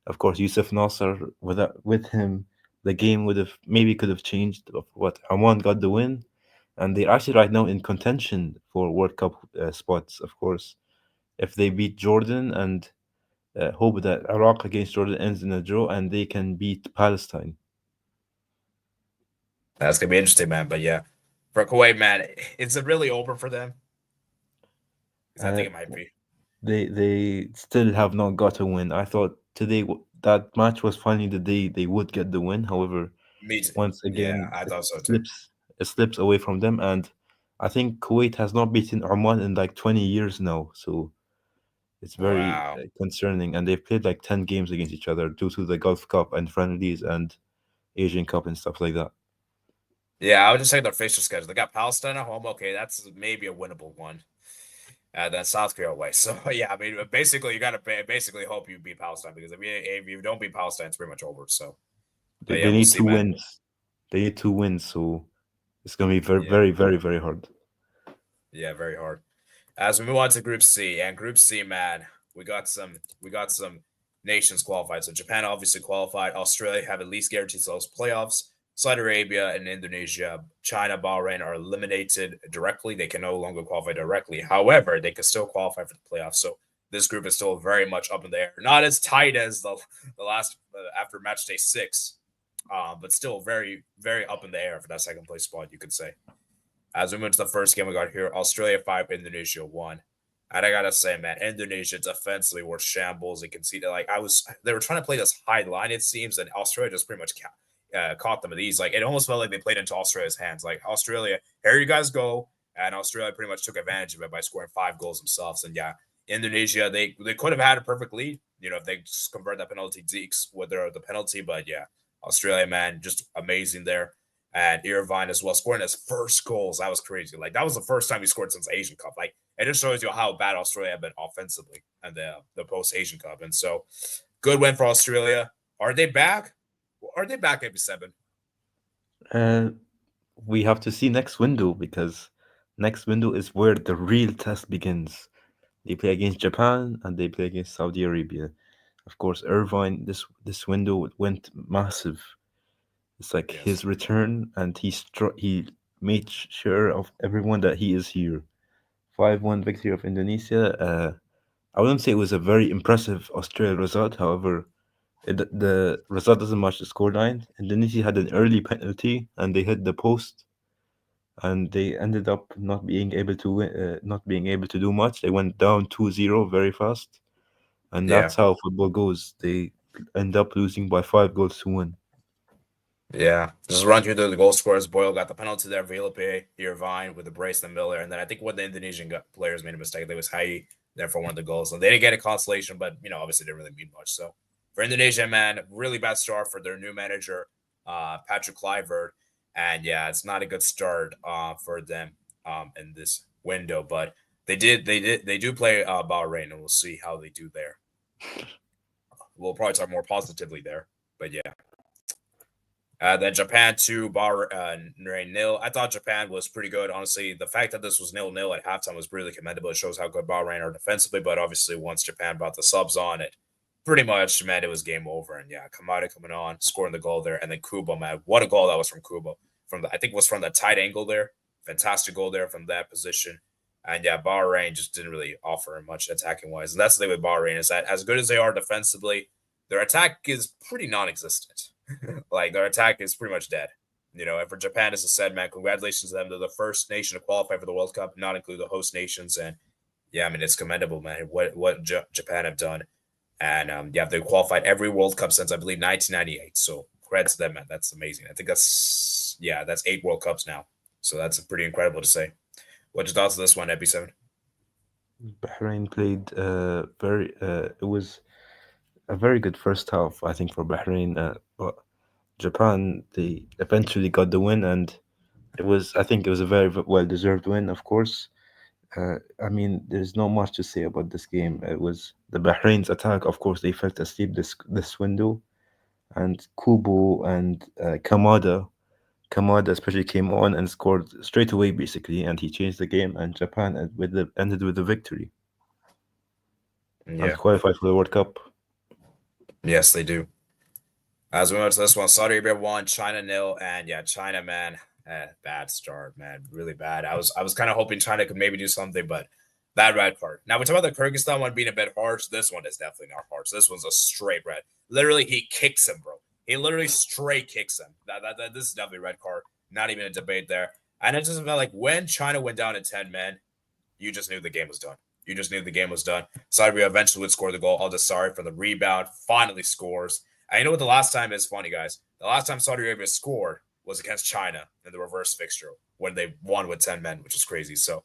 Of course, Yusuf Nasser with him, the game would have maybe could have changed. Of what Oman got the win, and they're actually right now in contention for World Cup spots. Of course, if they beat Jordan and hope that Iraq against Jordan ends in a draw and they can beat Palestine. That's gonna be interesting, man. But yeah, for Kuwait, man, it's really open for them because I Uh, think it might be. they still have not got a win. I thought today that match was finally the day they would get the win. However, Me too. once Yeah, again I it thought so too. slips away from them, and I think Kuwait has not beaten Oman in like 20 years now, so it's very Wow. concerning. And they've played like 10 games against each other due to the Gulf Cup and friendlies and Asian Cup and stuff like that. Yeah, I would just say their fixture schedule. They got Palestine at home. Okay, that's maybe a winnable one. Then South Korea away. So yeah, I mean, basically, you got to basically hope you beat Palestine because if you don't beat Palestine, it's pretty much over. So, They, but yeah, they we'll need see, two man. wins. They need two wins, so it's gonna be very, Yeah, very, very, very hard. yeah, very hard. As we move on to Group C, and Group C, man, we got some nations qualified. So Japan obviously qualified. Australia have at least guaranteed those playoffs. Saudi Arabia and Indonesia, China, Bahrain are eliminated directly. They can no longer qualify directly. However, they can still qualify for the playoffs. So this group is still very much up in the air. Not as tight as the last after match day 6, but still very very up in the air for that second place spot. You could say. As we move to the first game, we got here Australia 5, Indonesia 1. And I gotta say, man, Indonesia defensively were shambles. You can see that, like, they were trying to play this high line, it seems, and Australia just pretty much caught them at ease. Like, it almost felt like they played into Australia's hands. Like, Australia, here you guys go. And Australia pretty much took advantage of it by scoring 5 goals themselves. And yeah, Indonesia, they could have had a perfect lead, if they just convert that penalty Zeeks with the penalty. But yeah, Australia, man, just amazing there. And Irvine as well, scoring his first goals. That was crazy. Like, that was the first time he scored since Asian Cup. Like, it just shows you how bad Australia have been offensively and the post Asian Cup. And so, good win for Australia. Are they back? Are they back, maybe 7? Uh, we have to see next window because next window is where the real test begins. They play against Japan and they play against Saudi Arabia. Of course, Irvine this window went massive. It's like Yes. his return, and he made sure of everyone that he is here. 5-1 victory of Indonesia. I wouldn't say it was a very impressive Australia result. However, the result doesn't match the scoreline. Indonesia had an early penalty and they hit the post, and they ended up not being able to not being able to do much. They went down 2-0 very fast, and Yeah. that's how football goes. They end up losing by 5 goals to one. Yeah, just run through the goal scorers. Boyle got the penalty there. Vilipe, Irvine with the brace and Miller, and then I think when the Indonesian players made a mistake, there was Hai there for one of the goals, and they didn't get a consolation, but obviously didn't really mean much. So for Indonesia, man, really bad start for their new manager, Patrick Kluivert, and yeah, it's not a good start for them in this window, but they do play Bahrain, and we'll see how they do there. We'll probably talk more positively there, but yeah. Then Japan 2, Bahrain nil. I thought Japan was pretty good. Honestly, the fact that this was 0-0 at halftime was really commendable. It shows how good Bahrain are defensively. But obviously, once Japan brought the subs on, it pretty much meant it was game over. And yeah, Kamada coming on, scoring the goal there, and then Kubo, man, what a goal that was from Kubo. I think it was from the tight angle there. Fantastic goal there from that position. And yeah, Bahrain just didn't really offer much attacking wise. And that's the thing with Bahrain is that as good as they are defensively, their attack is pretty non-existent. Like their attack is pretty much dead. And for Japan, as I said, man, congratulations to them. They're the first nation to qualify for the World Cup, not include the host nations. And yeah, I mean, it's commendable, man, what Japan have done. And yeah, they've qualified every World Cup since I believe 1998. So credit to them, man. That's amazing. I think that's 8 World Cups now. So that's pretty incredible to say. What's your thoughts on this one, Epi7? Bahrain played very. It was a very good first half, I think, for Bahrain. But Japan, they eventually got the win, and I think it was a very well deserved win, of course. I mean, there's not much to say about this game. It was the Bahrain's attack, of course, they fell asleep this window, and Kubo and Kamada especially came on and scored straight away, basically, and he changed the game, and Japan ended with the victory and Yeah. qualified for the World Cup. Yes, they do. As we went to this one, Saudi Arabia won, China nil, and yeah, China, man, bad start, man, really bad. I was kind of hoping China could maybe do something, but bad red card. Now we talk about the Kyrgyzstan one being a bit harsh. This one is definitely not harsh. This one's a straight red. Literally, he kicks him, bro. He literally straight kicks him. This is definitely a red card. Not even a debate there. And it just felt like when China went down to 10 men, you just knew the game was done. You just knew the game was done. Saudi Arabia eventually would score the goal. Al-Dasari for the rebound finally scores. And you know what the last time is funny, guys? The last time Saudi Arabia scored was against China in the reverse fixture when they won with 10 men, which is crazy. So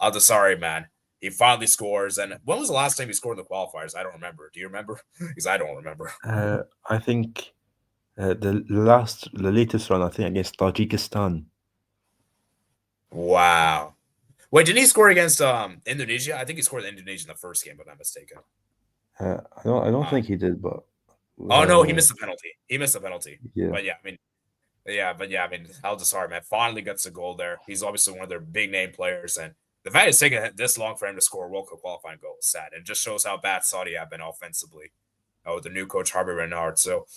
Al-Dasari, man, he finally scores. And when was the last time he scored in the qualifiers? I don't remember. Do you remember? Because I don't remember. I think the latest run, I think, against Tajikistan. Wow. Wait, didn't he score against Indonesia? I think he scored Indonesia in the first game, if I'm not mistaken. I don't think he did, but Oh no, he missed the penalty. He missed the penalty. yeah. But yeah, I mean, Al-Dasari, man, finally gets a goal there. He's obviously one of their big name players, and the fact it's taken this long for him to score a World Cup qualifying goal is sad. It just shows how bad Saudi have been offensively with the new coach Harvey Renard. So,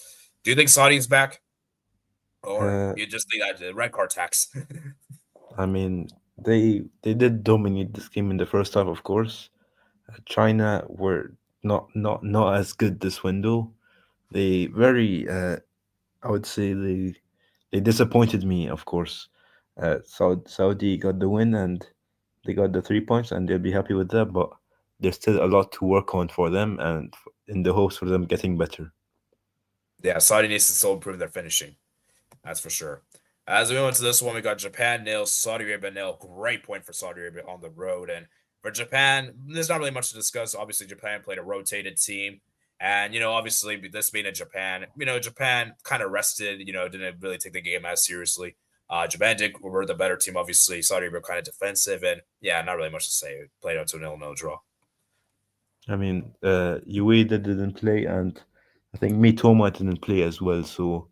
do you think Saudi's back, or you just think that the red card tax? I mean, they did dominate this game in the first half, of course. China were not as good this window. They very I would say they disappointed me, of course. Saudi got the win and they got the 3 points, and they'll be happy with that. But there's still a lot to work on for them, and in the hopes for them getting better. Yeah, Saudi needs to still improve their finishing. That's for sure. As we went to this one, we got Japan nil, Saudi Arabia nil. Great point for Saudi Arabia on the road. And for Japan, there's not really much to discuss. Obviously, Japan played a rotated team. And, obviously, this being in Japan, Japan kind of rested, didn't really take the game as seriously. Japan were the better team, obviously. Saudi Arabia kind of defensive. And, yeah, not really much to say. It played out to a 0-0 draw. I mean, Ueda didn't play, and I think Mitoma didn't play as well. So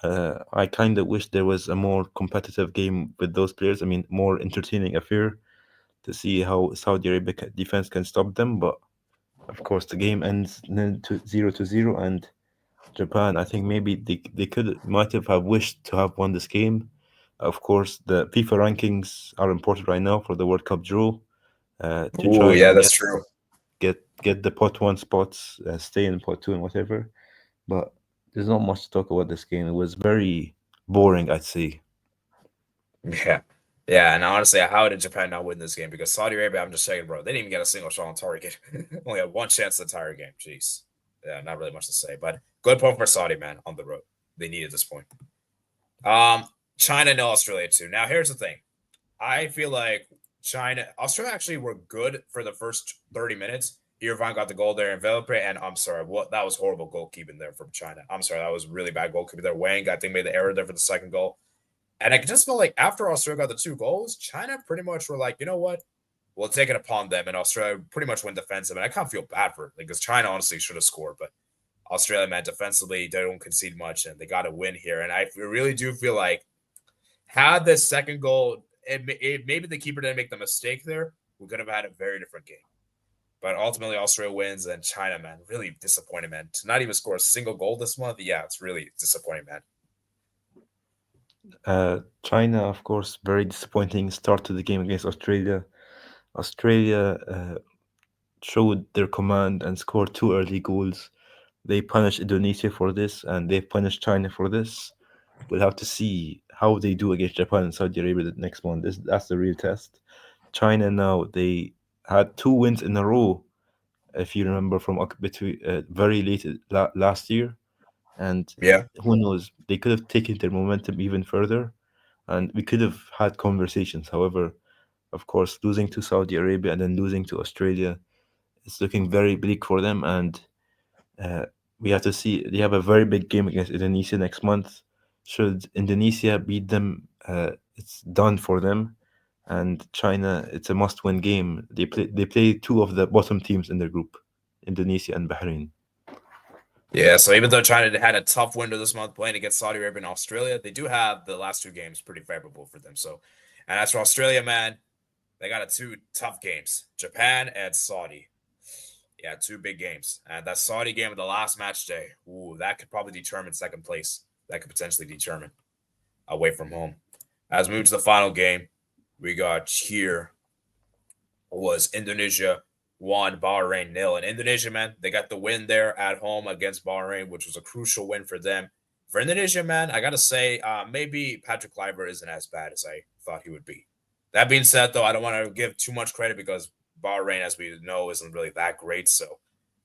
I kind of wish there was a more competitive game with those players. I mean, more entertaining affair to see how Saudi Arabia defense can stop them. But of course, the game ends 0-0, and Japan, I think maybe they might have wished to have won this game. Of course, the FIFA rankings are important right now for the World Cup draw to Ooh, try yeah, and that's get true. get the pot one spots, stay in pot two and whatever. But there's not much to talk about this game. It was very boring, I'd say. Yeah. Yeah, and honestly, how did Japan not win this game? Because Saudi Arabia, I'm just saying, bro, they didn't even get a single shot on target. Only had one chance the entire game. Jeez. Yeah, not really much to say. But good point for Saudi, man, on the road. They needed this point. Um, China and Australia too. Now here's the thing. I feel like Australia actually were good for the first 30 minutes. Irfan got the goal there in Velpe, and I'm sorry, what that was horrible goalkeeping there from China. I'm sorry, that was really bad goalkeeping there. Wang, I think, made the error there for the second goal. And I just felt like after Australia got the two goals, China pretty much were like, you know what? We'll take it upon them, and Australia pretty much went defensive. And I kind of feel bad for it because China honestly should have scored, but Australia, man, defensively, they don't concede much, and they got to win here. And I really do feel like had this second goal, maybe the keeper didn't make the mistake there, we could have had a very different game. But ultimately, Australia wins, and China, man, really disappointed, man. To not even score a single goal this month, yeah, it's really disappointing, man. China, of course, very disappointing start to the game against Australia. Australia showed their command and scored two early goals. They punished Indonesia for this, and they punished China for this. We'll have to see how they do against Japan and Saudi Arabia the next one. That's the real test. China now, they had two wins in a row, if you remember, from between very late last year, and Yeah. who knows, they could have taken their momentum even further, and we could have had conversations. However, of course, losing to Saudi Arabia and then losing to Australia, it's looking very bleak for them, and uh, we have to see. They have a very big game against Indonesia next month. Should Indonesia beat them, it's done for them. And China, it's a must-win game. They play two of the bottom teams in their group, Indonesia and Bahrain. Yeah, so even though China had a tough window this month playing against Saudi Arabia and Australia, they do have the last two games pretty favorable for them. So, and as for Australia, man, they got two tough games, Japan and Saudi. Yeah, two big games. And that Saudi game of the last match day, ooh, that could probably determine second place. That could potentially determine away from home. As we move to the final game, we got here was Indonesia 1, Bahrain 0. And Indonesia, man, they got the win there at home against Bahrain, which was a crucial win for them. For Indonesia, man, I got to say, maybe Patrick Kluivert isn't as bad as I thought he would be. That being said, though, I don't want to give too much credit because Bahrain, as we know, isn't really that great. So,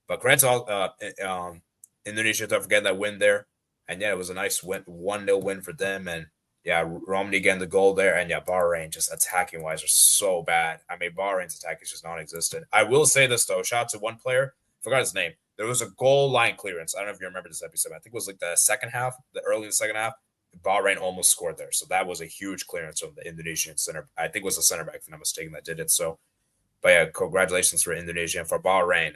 but credit to Indonesia for getting that win there. And yeah, it was a nice 1-0 win for them. And yeah, Romney getting the goal there. And yeah, Bahrain just attacking wise are so bad. I mean, Bahrain's attack is just non existent. I will say this, though. Shout out to one player. Forgot his name. There was a goal line clearance. I don't know if you remember this episode. I think it was like the second half, the early in the second half. Bahrain almost scored there. So that was a huge clearance from the Indonesian center. I think it was the center back, if I'm not mistaken, that did it. So, but yeah, congratulations for Indonesia and for Bahrain.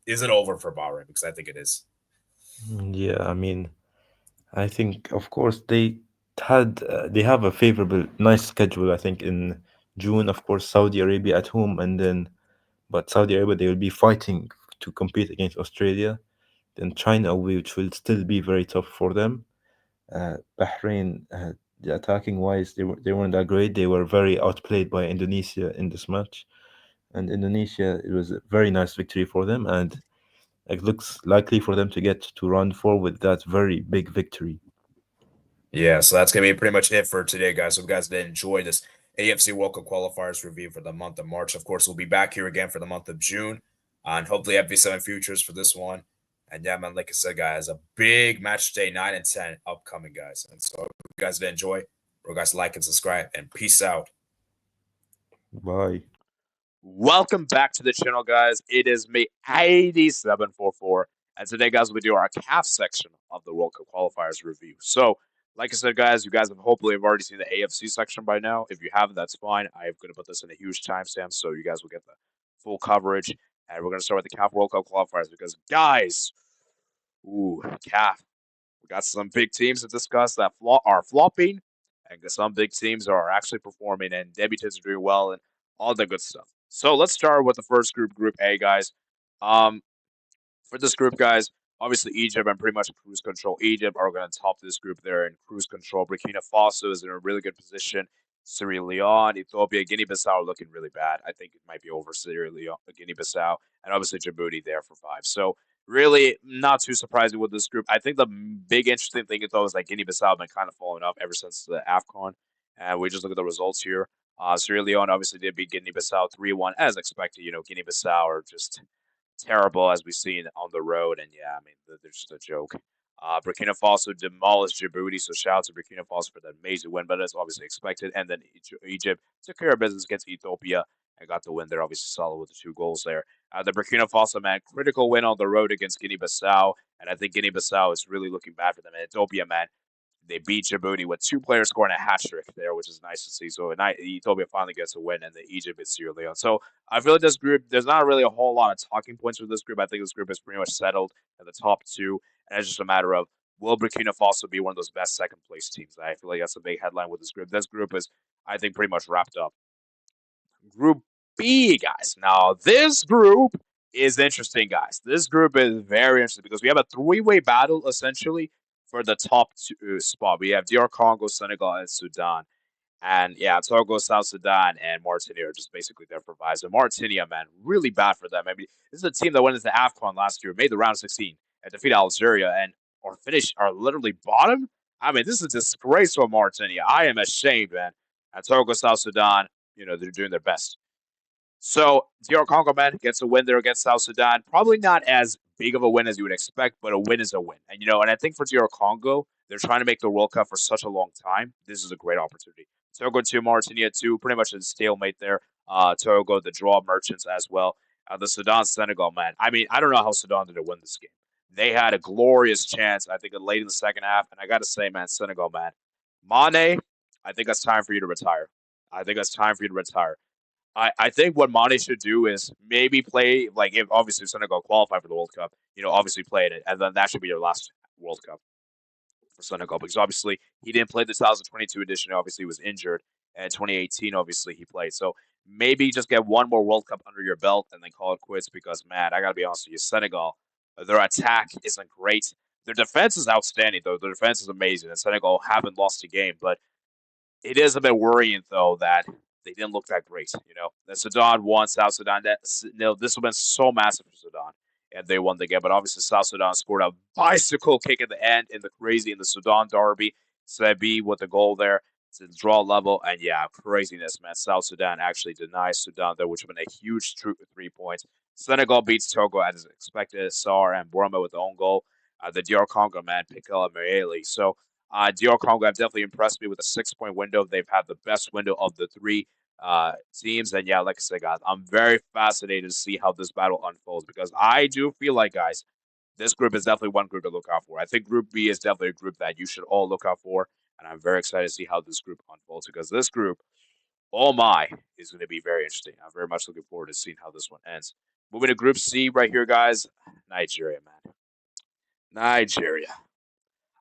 Is it over for Bahrain? Because I think it is. Yeah, I mean, I think, of course, they have a favorable, nice schedule. I think in June, of course, Saudi Arabia at home, and then but Saudi Arabia they will be fighting to compete against Australia. Then China away, which will still be very tough for them. Bahrain, the attacking wise, they weren't that great. They were very outplayed by Indonesia in this match, and Indonesia, it was a very nice victory for them, and it looks likely for them to get to round four with that very big victory. Yeah, so that's going to be pretty much it for today, guys. So, if you guys did enjoy this AFC World Cup qualifiers review for the month of March, of course, we'll be back here again for the month of June and hopefully FB7 Futures for this one. And yeah, man, like I said, guys, a big match day 9 and 10 upcoming, guys. And so, if you guys did enjoy, guys, like and subscribe, and peace out. Bye. Welcome back to the channel, guys. It is me, 8744, and today, guys, we do our CAF section of the World Cup qualifiers review. So, like I said, guys, you guys have hopefully have already seen the AFC section by now. If you haven't, that's fine. I'm going to put this in a huge timestamp so you guys will get the full coverage. And we're going to start with the CAF World Cup qualifiers because, guys, CAF, we got some big teams to discuss that are flopping, and some big teams are actually performing, and debutants are doing well, and all the good stuff. So let's start with the first group, Group A, guys. Um, for this group, guys, obviously Egypt and pretty much cruise control. Egypt are going to top this group there in cruise control. Burkina Faso is in a really good position. Sierra Leone, Ethiopia, Guinea-Bissau are looking really bad. I think it might be over Sierra Leone, Guinea-Bissau, and obviously Djibouti there for 5. So really not too surprising with this group. I think the big interesting thing though is that Guinea-Bissau have been kind of falling off ever since the AFCON. And we just look at the results here. Sierra Leone obviously did beat Guinea-Bissau 3-1 as expected. Guinea-Bissau are just terrible as we've seen on the road. And yeah, I mean, they're just a joke. Burkina Faso demolished Djibouti, so shout out to Burkina Faso for that amazing win, but that's obviously expected. And then Egypt took care of business against Ethiopia and got the win there, obviously solid with the 2 goals there. The Burkina Faso, man, critical win on the road against Guinea-Bissau, and I think Guinea-Bissau is really looking bad for them. And Ethiopia, man, they beat Djibouti with 2 players scoring a hat trick there, which is nice to see. So Ethiopia finally gets a win, and the Egypt is Sierra Leone. So I feel like this group, there's not really a whole lot of talking points with this group. I think this group is pretty much settled at the top 2, and it's just a matter of will Burkina Faso be one of those best second place teams? I feel like that's a big headline with this group. This group is, I think, pretty much wrapped up. Group B, guys. Now, this group is interesting, guys. This group is very interesting because we have a 3-way battle essentially for the top 2 spot. We have DR Congo, Senegal, and Sudan. And yeah, Togo, South Sudan, and Mauritania are just basically there for vibes. And Mauritania, man, really bad for them. I mean, this is a team that went into AFCON last year, made the round of 16, and defeated Algeria, and are literally bottom. I mean, this is a disgrace for Mauritania. I am ashamed, man. And Togo, South Sudan, they're doing their best. So DR Congo, man, gets a win there against South Sudan. Probably not as big of a win as you would expect, but a win is a win. And I think for DR Congo, they're trying to make the World Cup for such a long time. This is a great opportunity. Togo 2, Mauritania 2, pretty much a stalemate there. Togo, the draw merchants as well. The Sudan, Senegal, man. I mean, I don't know how Sudan did win this game. They had a glorious chance, I think, late in the second half. And I got to say, man, Senegal, man. Mane, I think it's time for you to retire. I think it's time for you to retire. I think what Mane should do is maybe play, like, if obviously Senegal qualify for the World Cup, obviously play in it. And then that should be your last World Cup for Senegal because obviously he didn't play the 2022 edition. Obviously, he was injured. And 2018, obviously, he played. So maybe just get one more World Cup under your belt and then call it quits because, man, I got to be honest with you, Senegal, their attack isn't great. Their defense is outstanding, though. Their defense is amazing. And Senegal haven't lost a game. But it is a bit worrying, though, that they didn't look that great. The Sudan won, South Sudan. This would have been so massive for Sudan, and they won the game. But obviously, South Sudan scored a bicycle kick at the end in the Sudan derby. Sebi with the goal there to draw level, and yeah, craziness, man. South Sudan actually denies Sudan there, which would have been a huge 3 points. Senegal beats Togo as expected. Sar and Burma with the own goal. The DR Congo, man, Pikela Mayele. So DR Congo have definitely impressed me with a 6-point window. They've had the best window of the 3 teams. And yeah, like I said, guys, I'm very fascinated to see how this battle unfolds because I do feel like, guys, this group is definitely one group to look out for. I think Group B is definitely a group that you should all look out for. And I'm very excited to see how this group unfolds because this group, oh my, is going to be very interesting. I'm very much looking forward to seeing how this one ends. Moving to Group C right here, guys. Nigeria, man. Nigeria.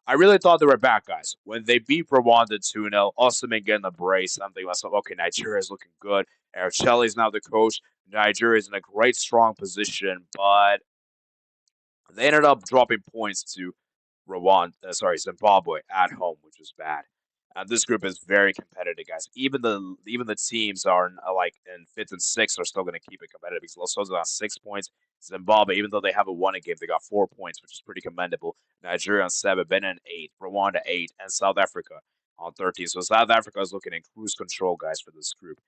I really thought they were back, guys. When they beat Rwanda 2-0, Osimhen getting the brace, I'm thinking to myself, okay, Nigeria is looking good. Araceli's now the coach. Nigeria is in a great, strong position, but they ended up dropping points to Zimbabwe at home, which was bad. This group is very competitive, guys. Even the teams are like in 5th and 6th are still going to keep it competitive. Because Lesotho got 6 points. Zimbabwe, even though they haven't won a game, they got 4 points, which is pretty commendable. Nigeria on 7, Benin 8, Rwanda 8, and South Africa on 13. So South Africa is looking in cruise control, guys, for this group.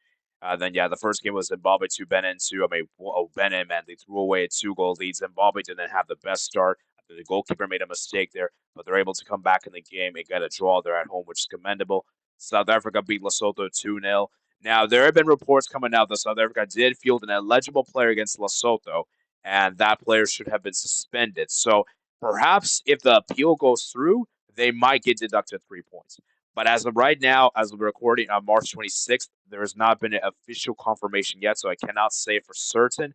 Then yeah, the first game was Zimbabwe 2, Benin 2. I mean, Benin, man, they threw away a 2-goal lead. Zimbabwe didn't have the best start. The goalkeeper made a mistake there, but they're able to come back in the game and get a draw there at home, which is commendable. South Africa beat Lesotho 2-0. Now, there have been reports coming out that South Africa did field an eligible player against Lesotho, and that player should have been suspended. So perhaps if the appeal goes through, they might get deducted 3 points. But as of right now, as of recording on March 26th, there has not been an official confirmation yet, so I cannot say for certain.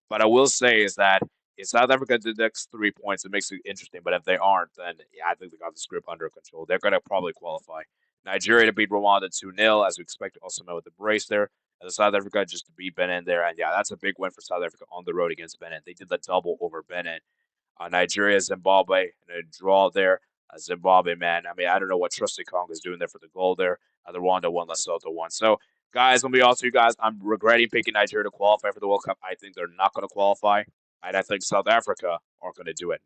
But I will say is that if South Africa deducts 3 points, it makes it interesting. But if they aren't, then yeah, I think they got this group under control. They're going to probably qualify. Nigeria to beat Rwanda 2-0, as we expect also with the brace there. And South Africa just to beat Benin there. And yeah, that's a big win for South Africa on the road against Benin. They did the double over Benin. Nigeria, Zimbabwe, and a draw there. Zimbabwe, man. I mean, I don't know what Trusty Kong is doing there for the goal there. The Rwanda won, Lesotho won. So, guys, let me also you guys, I'm regretting picking Nigeria to qualify for the World Cup. I think they're not going to qualify, and I think South Africa aren't going to do it.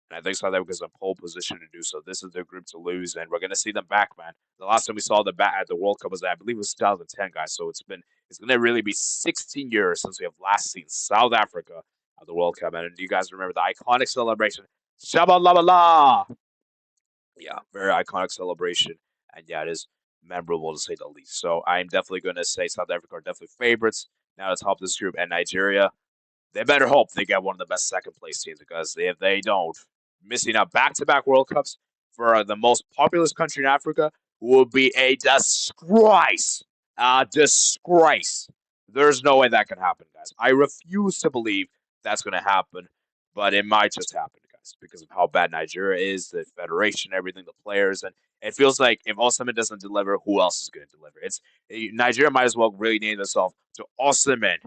And I think South Africa's in pole position to do so. This is their group to lose, and we're going to see them back, man. The last time we saw them back at the World Cup was, I believe, it was 2010, guys. So it's going to really be 16 years since we have last seen South Africa at the World Cup. And do you guys remember the iconic celebration? Shabalala! Yeah, very iconic celebration. And yeah, it is memorable to say the least. So I'm definitely going to say South Africa are definitely favorites now to top this group. And Nigeria, they better hope they get one of the best second place teams because if they don't, missing out back to back World Cups for the most populous country in Africa will be a disgrace. A disgrace. There's no way that can happen, guys. I refuse to believe that's going to happen, but it might just happen, guys, because of how bad Nigeria is, the federation, everything, the players, and it feels like if Osimhen doesn't deliver, who else is going to deliver? Nigeria might as well really name themselves to Osimhen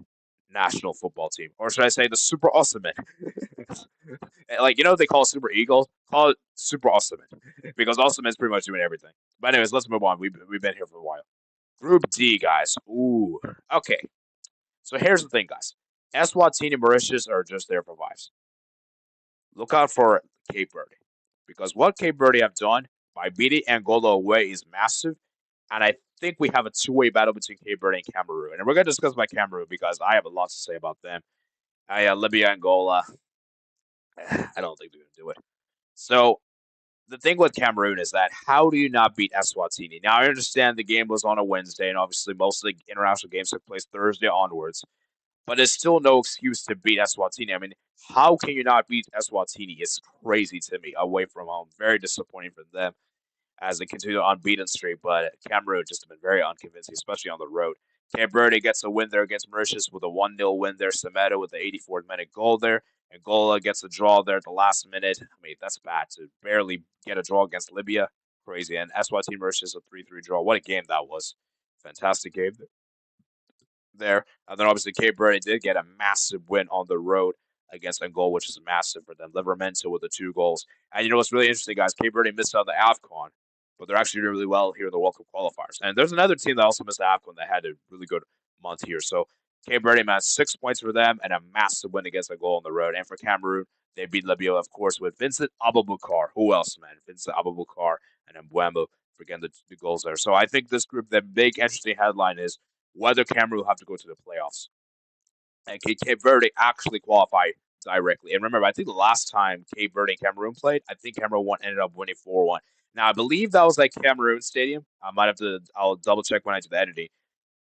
national football team, or should I say the Super Osimhen? Like they call it Super Eagles, call it Super Osimhen because Osimhen's pretty much doing everything. But anyways, let's move on. We've been here for a while. Group D, guys. Ooh, okay. So here's the thing, guys. Eswatini and Mauritius are just there for vibes. Look out for Cape Verde because what Cape Verde have done by beating Angola away is massive, and I think we have a two-way battle between Cape Verde and Cameroon, and we're going to discuss about Cameroon because I have a lot to say about them. Libya, Angola. I don't think they're going to do it. So the thing with Cameroon is that how do you not beat Eswatini? Now I understand the game was on a Wednesday, and obviously most of the international games took place Thursday onwards. But it's still no excuse to beat Eswatini. I mean, how can you not beat Eswatini? It's crazy to me. Away from home, very disappointing for them as they continue on unbeaten streak. But Cameroon just been very unconvincing, especially on the road. Cape Verde gets a win there against Mauritius with a 1-0 win there. Semedo with the 84th minute goal there. Angola gets a draw there at the last minute. I mean, that's bad to barely get a draw against Libya. Crazy. And Eswatini Mauritius a 3-3 draw. What a game that was. Fantastic game there. And then obviously Cape Verde did get a massive win on the road against Angola, which is massive for them. Livramento with the 2 goals. And you know what's really interesting, guys? Cape Verde missed out on the AFCON, but they're actually doing really well here in the World Cup qualifiers. And there's another team that also missed the AFCON that had a really good month here. So Cape Verde man, 6 points for them and a massive win against Angola on the road. And for Cameroon, they beat Libya, of course, with Vincent Abubakar. Who else, man? Vincent Abubakar and Mbwemo for getting the goals there. So I think this group, the big interesting headline is whether Cameroon will have to go to the playoffs. And Cape Verde actually qualify directly. And remember, I think the last time Cape Verde and Cameroon played, I think Cameroon ended up winning 4-1. Now, I believe that was like Cameroon Stadium. I'll double check when I do the editing.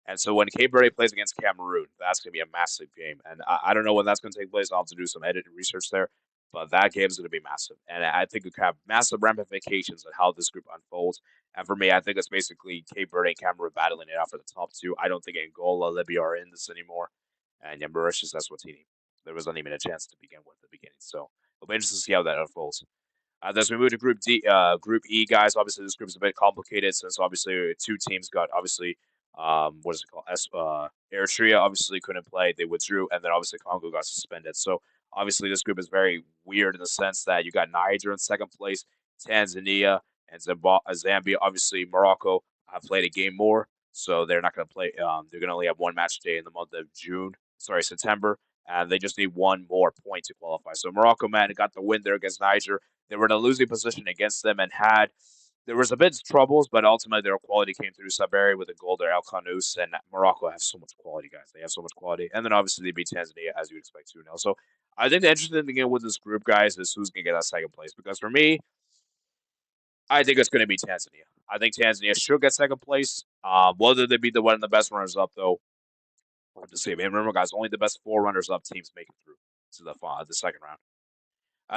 And so when Cape Verde plays against Cameroon, that's going to be a massive game. And I don't know when that's going to take place. I'll have to do some edit and research there. But that game is going to be massive. And I think it could have massive ramifications on how this group unfolds. And for me, I think it's basically Cape Verde and Cameroon battling it out for the top 2. I don't think Angola, Libya are in this anymore. And yeah, Mauritius, that's what he there wasn't even a chance to begin with at the beginning. So it'll be interesting to see how that unfolds. As we move to Group E, guys, obviously this group is a bit complicated since obviously 2 teams got obviously what is it called? Eritrea obviously couldn't play; they withdrew, and then obviously Congo got suspended. So obviously this group is very weird in the sense that you got Niger in second place, Tanzania, and Zambia. Obviously Morocco have played a game more, so they're not going to play. They're going to only have one match day in the month of September, and they just need one more point to qualify. So Morocco, man, got the win there against Niger. They were in a losing position against them and there was a bit of troubles, but ultimately their quality came through. Saberi with a goal there, El Khanous, and Morocco have so much quality, guys. They have so much quality. And then obviously they beat Tanzania, as you expect to now. So I think the interesting thing with this group, guys, is who's going to get that second place. Because for me, I think it's going to be Tanzania. I think Tanzania should get second place. Whether they be the one of the best runners up, though, we'll have to see. I mean, remember, guys, only the best 4 runners up teams make it through to the second round.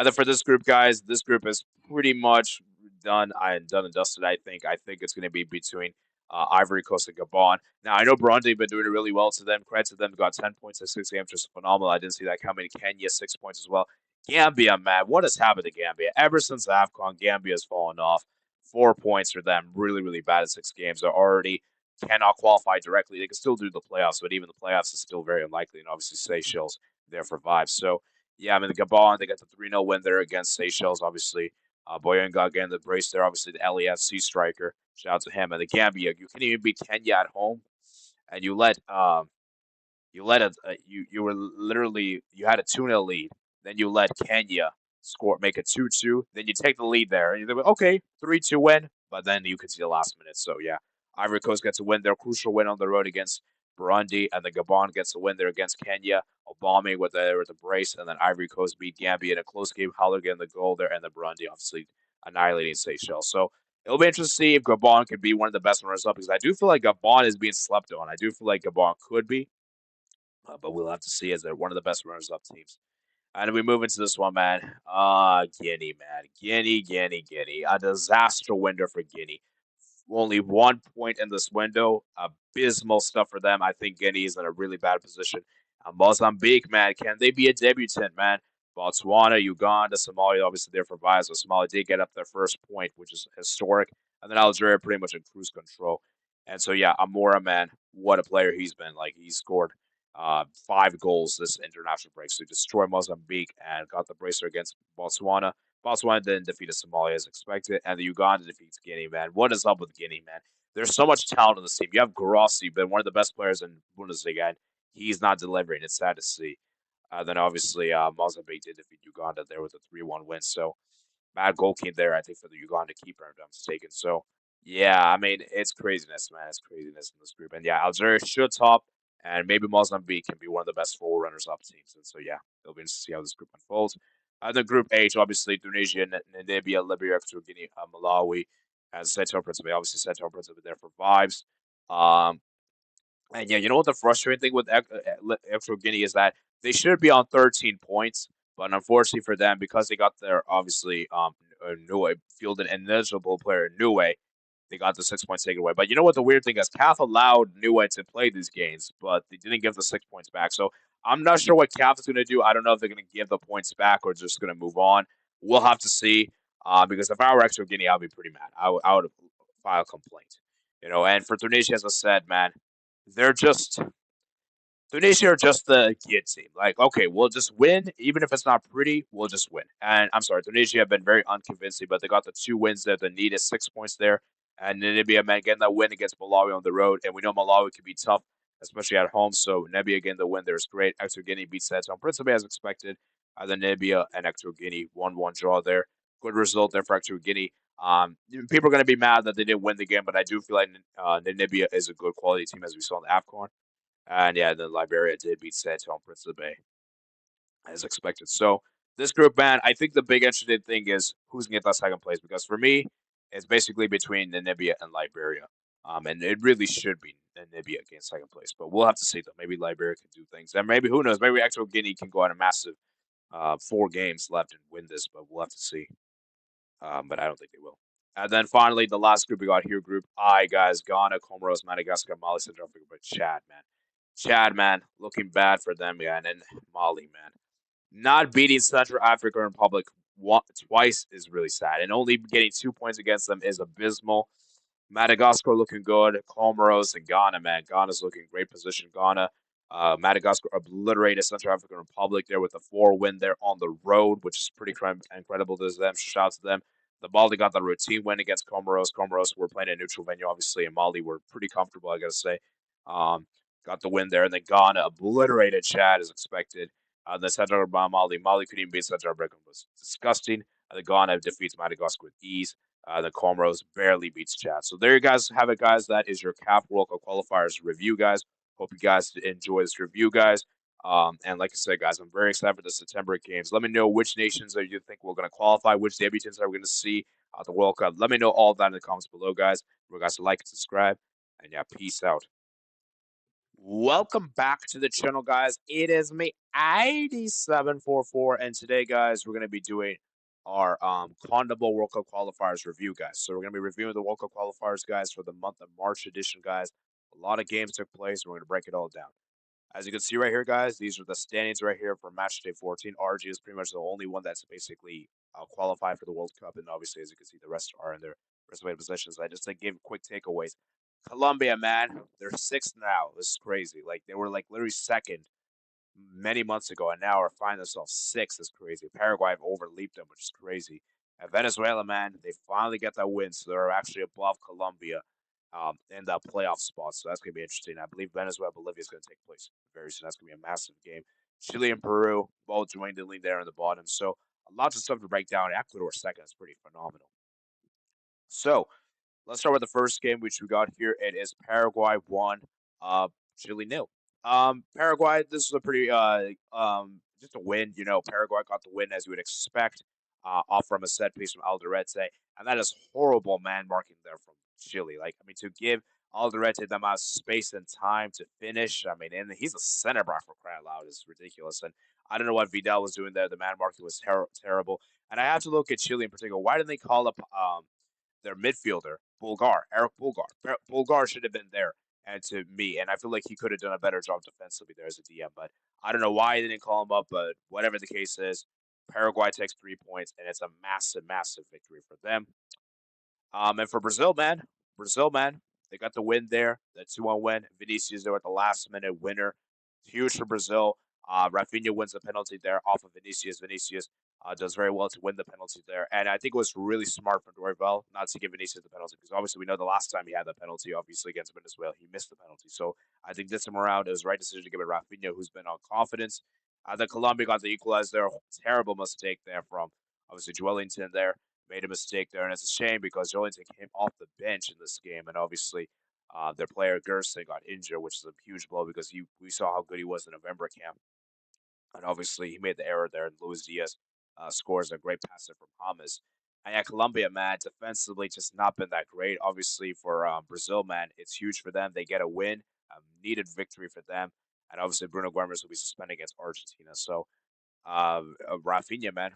Then for this group, guys, this group is pretty much done. Done and dusted. I think it's going to be between Ivory Coast and Gabon. Now I know Burundi have been doing it really well. To them, credit to them. Got 10 points in 6 games, just phenomenal. I didn't see that coming. Kenya 6 points as well. Gambia, man, what has happened to Gambia? Ever since AFCON, Gambia has fallen off. 4 points for them, really, really bad in 6 games. They already cannot qualify directly. They can still do the playoffs, but even the playoffs is still very unlikely. And obviously Seychelles there for vibes. So yeah, I mean, the Gabon, they got the 3-0 win there against Seychelles, obviously. Boyanga getting the brace there. Obviously, the LAFC striker. Shout out to him. And the Gambia, you couldn't even beat Kenya at home, and you let you were literally you had a 2-0 lead. Then you let Kenya make it 2-2. Then you take the lead there, and you're like, okay, 3-2 win. But then you could see the last minute. So yeah, Ivory Coast gets a win their crucial win on the road against Burundi, and the Gabon gets a win there against Kenya. Obama with the brace, and then Ivory Coast beat Gambia in a close game. Haller getting the goal there, and then Burundi obviously annihilating Seychelles. So it'll be interesting to see if Gabon could be one of the best runners up, because I do feel like Gabon is being slept on. I do feel like Gabon could be, but we'll have to see, as they're one of the best runners-up teams. And we move into this one, man. Guinea, man. Guinea. A disaster window for Guinea. Only 1 point in this window. Abysmal stuff for them. I think Guinea is in a really bad position. Mozambique, man. Can they be a debutant, man? Botswana, Uganda, Somalia, obviously there for bias, but Somalia did get up their first point, which is historic. And then Algeria pretty much in cruise control. And so, yeah, Amora, man, what a player he's been. Like, he scored 5 goals this international break. So he destroyed Mozambique and got the bracer against Botswana. Botswana didn't defeat Somalia as expected, and the Uganda defeats Guinea, man. What is up with Guinea, man? There's so much talent on this team. You have Grossi, been one of the best players in Bundesliga, and he's not delivering. It's sad to see. Then obviously Mozambique did defeat Uganda there with a 3-1 win. So bad goalkeeping there, I think, for the Uganda keeper, if I'm mistaken. So yeah, I mean, it's craziness, man. It's craziness in this group. And yeah, Algeria should top, and maybe Mozambique can be one of the best runners up teams. And so yeah, it'll be interesting to see how this group unfolds. The Group H, obviously Tunisia, Namibia, Libya, Equatorial Guinea, Malawi, as Central Principe. Obviously, Central Principe there for vibes. Um, and yeah, you know what the frustrating thing with Equatorial Guinea is that they should be on 13 points, but unfortunately for them, because they got their obviously Nue fielded an ineligible player Nue, they got the 6 points taken away. But you know what the weird thing is? CAF allowed Nue to play these games, but they didn't give the 6 points back. So I'm not sure what CAF is going to do. I don't know if they're going to give the points back or just going to move on. We'll have to see. Because if I were Equatorial Guinea, I'd be pretty mad. I would file a complaint. And for Tunisia, as I said, man, they're just Tunisia are just the kid team. Like, okay, we'll just win, even if it's not pretty. We'll just win. And I'm sorry, Tunisia have been very unconvincing, but they got the 2 wins there. The need is 6 points there, and Namibia, man, getting that win against Malawi on the road, and we know Malawi can be tough, especially at home. So Namibia getting the win there is great. Equatorial Guinea beats that on Principe as expected. Then Namibia and Equatorial Guinea 1-1 draw there. Good result there for Equatorial Guinea. People are going to be mad that they didn't win the game, but I do feel like Namibia is a good quality team, as we saw in the AFCON. And yeah, then Liberia did beat Santo Principe as expected. So this group, man, I think the big interesting thing is who's gonna get that second place, because for me, it's basically between Namibia and Liberia. And it really should be Namibia against second place, but we'll have to see though. Maybe Liberia can do things, and maybe who knows? Maybe Equatorial Guinea can go on a massive 4 games left and win this, but we'll have to see. But I don't think they will. And then finally, the last group we got here, Group I, guys: Ghana, Comoros, Madagascar, Mali, Central Africa, but Chad, man. Chad, man, looking bad for them, man, and Mali, man. Not beating Central African Republic twice is really sad, and only getting 2 points against them is abysmal. Madagascar looking good. Comoros and Ghana, man. Ghana's looking in great position. Ghana, Madagascar obliterated Central African Republic there with a 4 win there on the road, which is pretty incredible to them. Shout out to them. The Mali got the routine win against Comoros. Comoros were playing a neutral venue, obviously, and Mali were pretty comfortable, I gotta say. Got the win there, and then Ghana obliterated Chad as expected. The Central Mali. Mali couldn't even beat Central Africa. It was disgusting. The Ghana defeats Madagascar with ease. The Comoros barely beats Chad. So there you guys have it, guys. That is your CAF World Cup qualifiers review, guys. Hope you guys enjoy this review, guys. And like I said, guys, I'm very excited for the September games. Let me know which nations that you think we're going to qualify, which debutants are we going to see at the World Cup. Let me know all that in the comments below, guys. Remember, guys, to like and subscribe. And yeah, peace out. Welcome back to the channel, guys. It is me, ID744, and today, guys, we're going to be doing our CONEMBOL World Cup qualifiers review, guys. So we're going to be reviewing the World Cup qualifiers, guys, for the month of March edition, guys. A lot of games took place, and we're going to break it all down. As you can see right here, guys, these are the standings right here for match day 14. RG is pretty much the only one that's basically qualified for the World Cup, and obviously, as you can see, the rest are in their respective positions. I just give quick takeaways. Colombia, man, they're sixth now. This is crazy. Like, they were like literally second many months ago, and now are finding themselves sixth. Is crazy. Paraguay have overleaped them, which is crazy. And Venezuela, man, they finally get that win, so they're actually above Colombia in the playoff spot. So that's going to be interesting. I believe Venezuela Bolivia is going to take place very soon. That's going to be a massive game. Chile and Peru both joined the league there in the bottom. So lots of stuff to break down. Ecuador second is pretty phenomenal. So let's start with the first game, which we got here. It is Paraguay 1, Chile nil. Paraguay, this is a pretty just a win. Paraguay got the win as you would expect, off from a set piece from Alderete, and that is horrible man marking there from Chile. Like, I mean, to give Alderete the amount of space and time to finish. I mean, and he's a center back for crying out loud is ridiculous. And I don't know what Vidal was doing there. The man marking was terrible. And I have to look at Chile in particular. Why didn't they call up their midfielder, Eric Bulgar? Bulgar should have been there, and to me, and I feel like he could have done a better job defensively there as a DM. But I don't know why they didn't call him up. But whatever the case is, Paraguay takes 3 points, and it's a massive, massive victory for them. And for Brazil, man, they got the win there, the 2-1 win. Vinicius there with the last minute winner. Huge for Brazil. Rafinha wins the penalty there off of Vinicius. Vinicius does very well to win the penalty there. And I think it was really smart from Dorival not to give Vinicius the penalty because obviously we know the last time he had that penalty, obviously against Venezuela, he missed the penalty. So I think this time around it was the right decision to give it Rafinha, who's been on confidence. The Colombia got the equalizer. Terrible mistake there from obviously Joelinton there made a mistake there, and it's a shame because Joelinton came off the bench in this game, and obviously their player Gerson got injured, which is a huge blow because we saw how good he was in November camp, and obviously he made the error there, and Luis Diaz scores a great pass from Hamas. And yeah, Colombia, man, defensively just not been that great. Obviously for Brazil, man, it's huge for them. They get a win, a needed victory for them, and obviously Bruno Guimaraes will be suspended against Argentina. So Rafinha, man.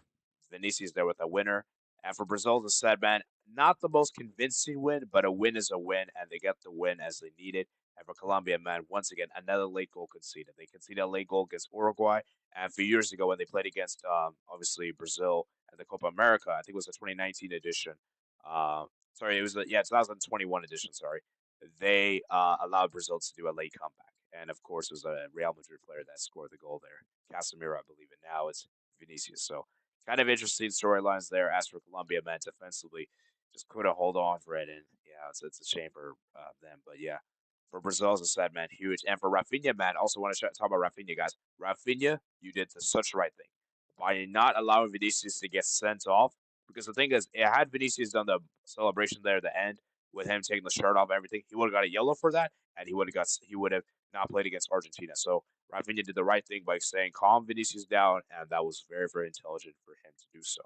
Vinicius there with a winner. And for Brazil, as I said, man, not the most convincing win, but a win is a win, and they get the win as they needed. And for Colombia, man, once again, another late goal conceded. They conceded a late goal against Uruguay. And a few years ago, when they played against, obviously, Brazil at the Copa America, I think it was the 2019 edition. Sorry, it was the 2021 edition. Sorry, they allowed Brazil to do a late comeback, and of course, it was a Real Madrid player that scored the goal there, Casemiro, I believe, and now it's Vinicius. So kind of interesting storylines there. As for Colombia, man, defensively, just couldn't hold on for it, and yeah, it's a shame for them. But yeah, for Brazil, as I said, man, huge. And for Rafinha, man, also want to talk about Rafinha, guys. Rafinha, you did such the right thing by not allowing Vinicius to get sent off. Because the thing is, it had Vinicius done the celebration there at the end with him taking the shirt off, and everything, he would have got a yellow for that, and he would have not played against Argentina. So Rafinha did the right thing by saying calm Vinicius down, and that was very, very intelligent for him to do so.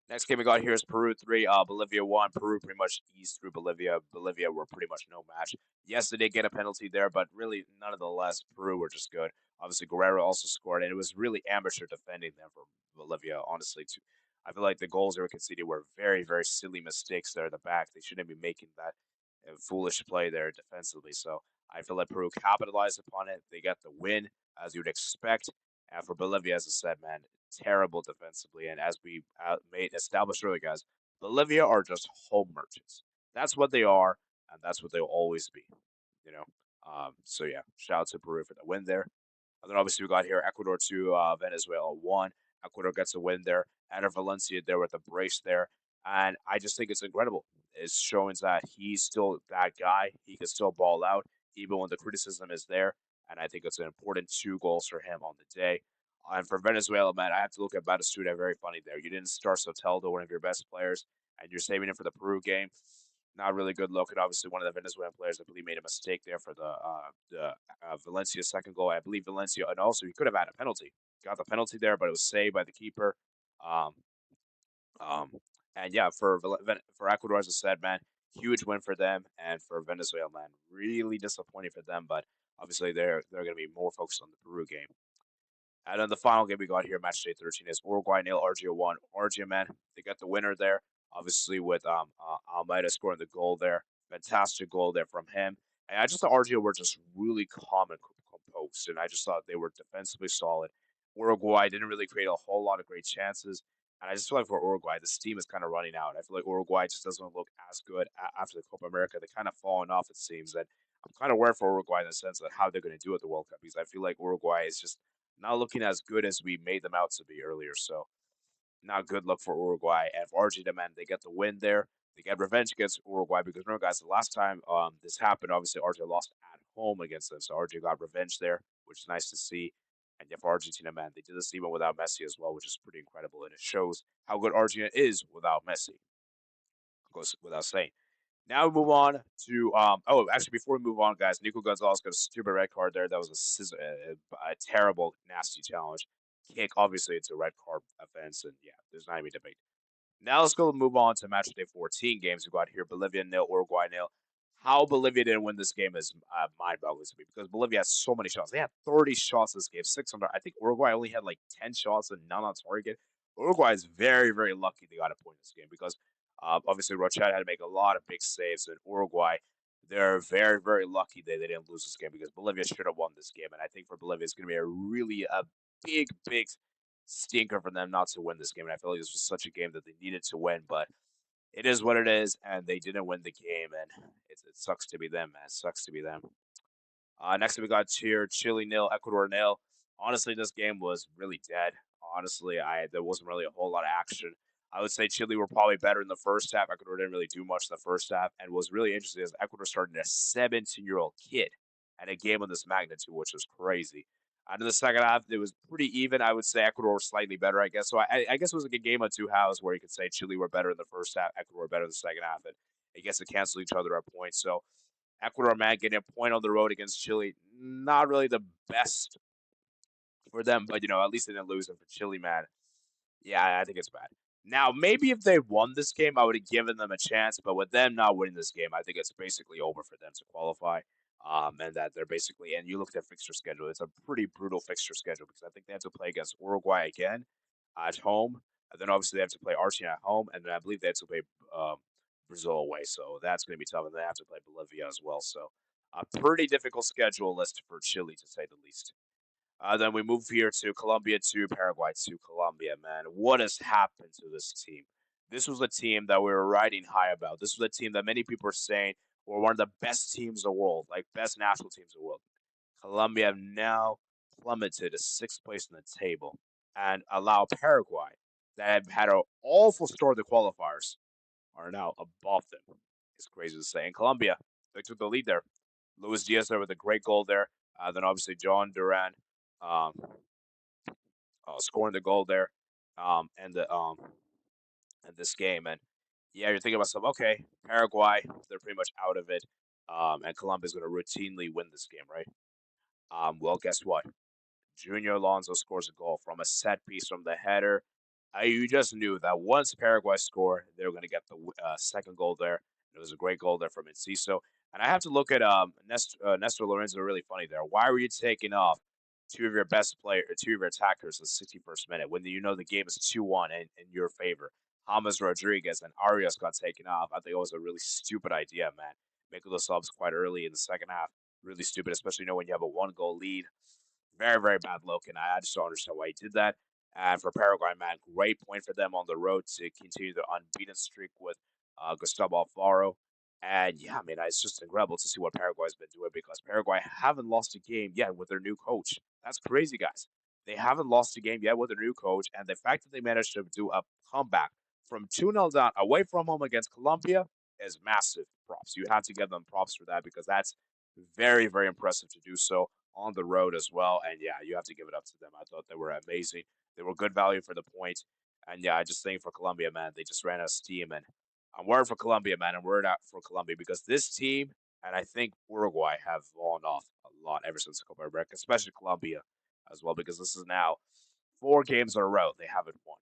Next game we got here is Peru 3, Bolivia 1. Peru pretty much eased through Bolivia. Bolivia were pretty much no match. Yes, they did get a penalty there, but really, nonetheless, Peru were just good. Obviously, Guerrero also scored, and it was really amateur defending them for Bolivia, honestly, too. I feel like the goals they were conceded were very, very silly mistakes there at the back. They shouldn't be making that foolish play there defensively. So I feel like Peru capitalized upon it. They got the win, as you would expect. And for Bolivia, as I said, man, terrible defensively. And as we made established earlier, guys, Bolivia are just home merchants. That's what they are, and that's what they'll always be. You know. So yeah, shout out to Peru for the win there. And then obviously we got here Ecuador 2, Venezuela 1. Ecuador gets a win there. Eder Valencia there with a brace there. And I just think it's incredible. It's showing that he's still that guy. He can still ball out, even when the criticism is there. And I think it's an important 2 goals for him on the day. And for Venezuela, man, I have to look at Batistuta. Very funny there. You didn't start Soteldo, one of your best players, and you're saving him for the Peru game. Not really good look. And obviously, one of the Venezuelan players, I believe, made a mistake there for the Valencia second goal. I believe Valencia, and also he could have had a penalty. Got the penalty there, but it was saved by the keeper. Um, um, and yeah, for Ecuador, as I said, man, huge win for them, and for Venezuela, man, really disappointing for them. But obviously, they're going to be more focused on the Peru game. And then the final game we got here, match day 13, is Uruguay 0, Argentina 1. Argentina, man, they got the winner there, obviously, with Almeida scoring the goal there. Fantastic goal there from him. And I just thought Argentina were just really calm and composed, and I just thought they were defensively solid. Uruguay didn't really create a whole lot of great chances. And I just feel like for Uruguay, the steam is kind of running out. I feel like Uruguay just doesn't look as good after the Copa America. They kind of fallen off, it seems. And I'm kind of worried for Uruguay in the sense of how they're going to do at the World Cup because I feel like Uruguay is just not looking as good as we made them out to be earlier. So not good luck for Uruguay. And for Argentina, man, they get the win there. They get revenge against Uruguay because remember, guys, the last time this happened, obviously Argentina lost at home against them, so Argentina got revenge there, which is nice to see. And yeah, for Argentina, man, they did this even without Messi as well, which is pretty incredible, and it shows how good Argentina is without Messi. Goes without saying. Now we move on to Oh, actually, before we move on, guys, Nico Gonzalez got a stupid red card there. That was a terrible, nasty challenge. Kick, obviously, it's a red card offense, and yeah, there's not even debate. Now let's go move on to match day 14 games. We got here Bolivia nil, Uruguay nil. How Bolivia didn't win this game is mind-boggling to me because Bolivia has so many shots. They had 30 shots this game, 600. I think Uruguay only had like 10 shots and none on target. Uruguay is very, very lucky they got a point in this game because obviously Rochet had to make a lot of big saves. And Uruguay, they're very, very lucky they didn't lose this game because Bolivia should have won this game. And I think for Bolivia, it's going to be a big, big stinker for them not to win this game. And I feel like this was such a game that they needed to win, but it is what it is, and they didn't win the game, and it sucks to be them, man. It sucks to be them. Next we got here Chile nil, Ecuador nil. Honestly, this game was really dead. Honestly, there wasn't really a whole lot of action. I would say Chile were probably better in the first half. Ecuador didn't really do much in the first half, and was really interesting is Ecuador started a 17-year-old kid at a game of this magnitude, which was crazy. And in the second half, it was pretty even. I would say Ecuador were slightly better, I guess. So I guess it was like a game of two halves where you could say Chile were better in the first half, Ecuador were better in the second half, and I guess it canceled each other at points. So Ecuador, man, getting a point on the road against Chile, not really the best for them, but at least they didn't lose. And for Chile, man, yeah, I think it's bad. Now, maybe if they won this game, I would have given them a chance. But with them not winning this game, I think it's basically over for them to qualify. And that they're basically, and you look at their fixture schedule, it's a pretty brutal fixture schedule because I think they have to play against Uruguay again at home. And then obviously they have to play Argentina at home. And then I believe they have to play Brazil away. So that's going to be tough. And they have to play Bolivia as well. So a pretty difficult schedule list for Chile, to say the least. Then we move here to Colombia to Paraguay to Colombia, man. What has happened to this team? This was a team that we were riding high about. This was a team that many people are saying were one of the best teams in the world, like best national teams in the world. Colombia have now plummeted to sixth place in the table and allow Paraguay, that have had an awful start of the qualifiers, are now above them. It's crazy to say. In Colombia, they took the lead there. Luis Diaz there with a great goal there. Then obviously John Duran um, scoring the goal there, and this game. And yeah, you're thinking about stuff. Okay, Paraguay, they're pretty much out of it, and Colombia is going to routinely win this game, right? Well, guess what? Junior Alonso scores a goal from a set piece from the header. You just knew that once Paraguay scored, they were going to get the second goal there. It was a great goal there from Enciso. And I have to look at Nestor Lorenzo really funny there. Why were you taking off two of your best players, two of your attackers in the 61st minute when you know the game is 2-1 in your favor? James Rodriguez and Arias got taken off. I think it was a really stupid idea, man. Making those subs quite early in the second half. Really stupid, especially when you have a one-goal lead. Very, very bad look, and I just don't understand why he did that. And for Paraguay, man, great point for them on the road to continue their unbeaten streak with Gustavo Alfaro. And yeah, I mean, it's just incredible to see what Paraguay's been doing because Paraguay haven't lost a game yet with their new coach. That's crazy, guys. They haven't lost a game yet with their new coach, and the fact that they managed to do a comeback from 2-0 down away from home against Colombia is massive props. You have to give them props for that because that's very, very impressive to do so on the road as well. And yeah, you have to give it up to them. I thought they were amazing. They were good value for the point. And yeah, I just think for Colombia, man, they just ran out of steam. And I'm worried for Colombia, man. I'm worried out for Colombia because this team and I think Uruguay have fallen off a lot ever since Copa America, especially Colombia as well, because this is now 4 games in a row they haven't won.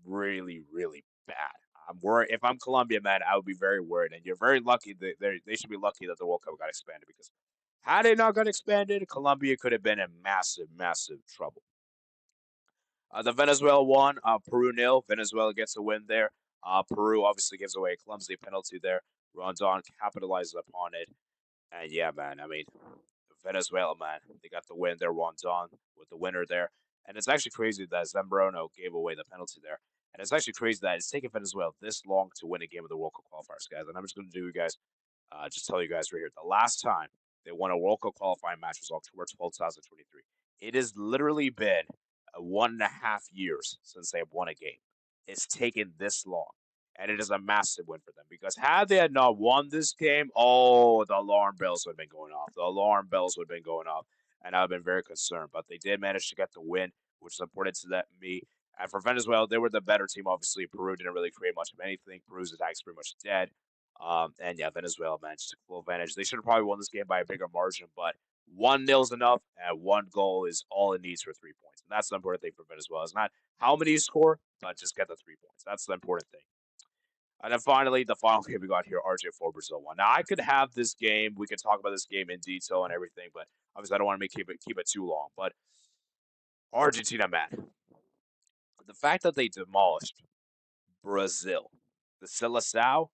Really, really bad. I'm worried. If I'm Colombia, man, I would be very worried. And you're very lucky. They should be lucky that the World Cup got expanded because had it not got expanded, Colombia could have been in massive, massive trouble. The Venezuela won. Peru nil. Venezuela gets a win there. Peru obviously gives away a clumsy penalty there. Rondon capitalizes upon it. And yeah, man, I mean, Venezuela, man, they got the win there. Rondon with the winner there. And it's actually crazy that Zambrano gave away the penalty there. And it's actually crazy that it's taken Venezuela this long to win a game of the World Cup qualifiers, guys. And I'm just going to do you guys, just tell you guys right here. The last time they won a World Cup qualifying match was October 12th, 2023. It has literally been 1.5 years since they've won a game. It's taken this long. And it is a massive win for them because had they had not won this game, oh, the alarm bells would have been going off. The alarm bells would have been going off, and I would have been very concerned. But they did manage to get the win, which is important to me. And for Venezuela, they were the better team. Obviously, Peru didn't really create much of anything. Peru's attack is pretty much dead. And yeah, Venezuela managed to full advantage. They should have probably won this game by a bigger margin, but 1-0 is enough, and one goal is all it needs for 3 points. And that's the important thing for Venezuela. It's not how many you score, but just get the 3 points. That's the important thing. And then finally, the final game we got here, Argentina 4, Brazil 1. Now, I could have this game. We could talk about this game in detail and everything, but obviously I don't want to keep it too long. But Argentina, man, the fact that they demolished Brazil, the Seleção,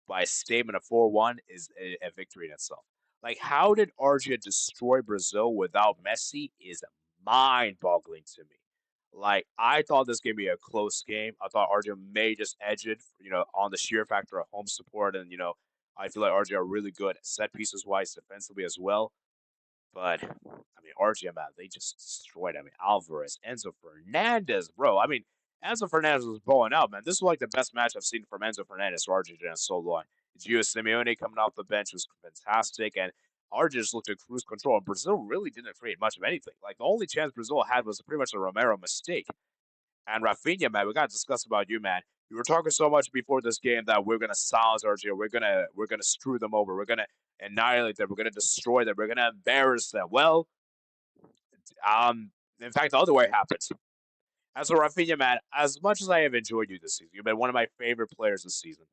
by a statement of 4-1 is a victory in itself. Like, how did Argentina destroy Brazil without Messi is mind-boggling to me. Like, I thought this game would be a close game. I thought Argentina may just edge it, on the sheer factor of home support. And, I feel like Argentina are really good set pieces wise, defensively as well. But, I mean, Argentina, man, they just destroyed. I mean, Alvarez, Enzo Fernandez, bro. I mean, Enzo Fernandez was blowing out, man. This was like the best match I've seen from Enzo Fernandez for Argentina in so long. Gio Simeone coming off the bench was fantastic, and Argentina just looked at cruise control. And Brazil really didn't create much of anything. Like, the only chance Brazil had was pretty much a Romero mistake. And Rafinha, man, we got to discuss about you, man. You were talking so much before this game that we're gonna silence Argentina. We're gonna screw them over. We're gonna annihilate them. We're gonna destroy them. We're gonna embarrass them. Well, in fact, the other way happens. As a Rafinha, man, as much as I have enjoyed you this season, you've been one of my favorite players this season.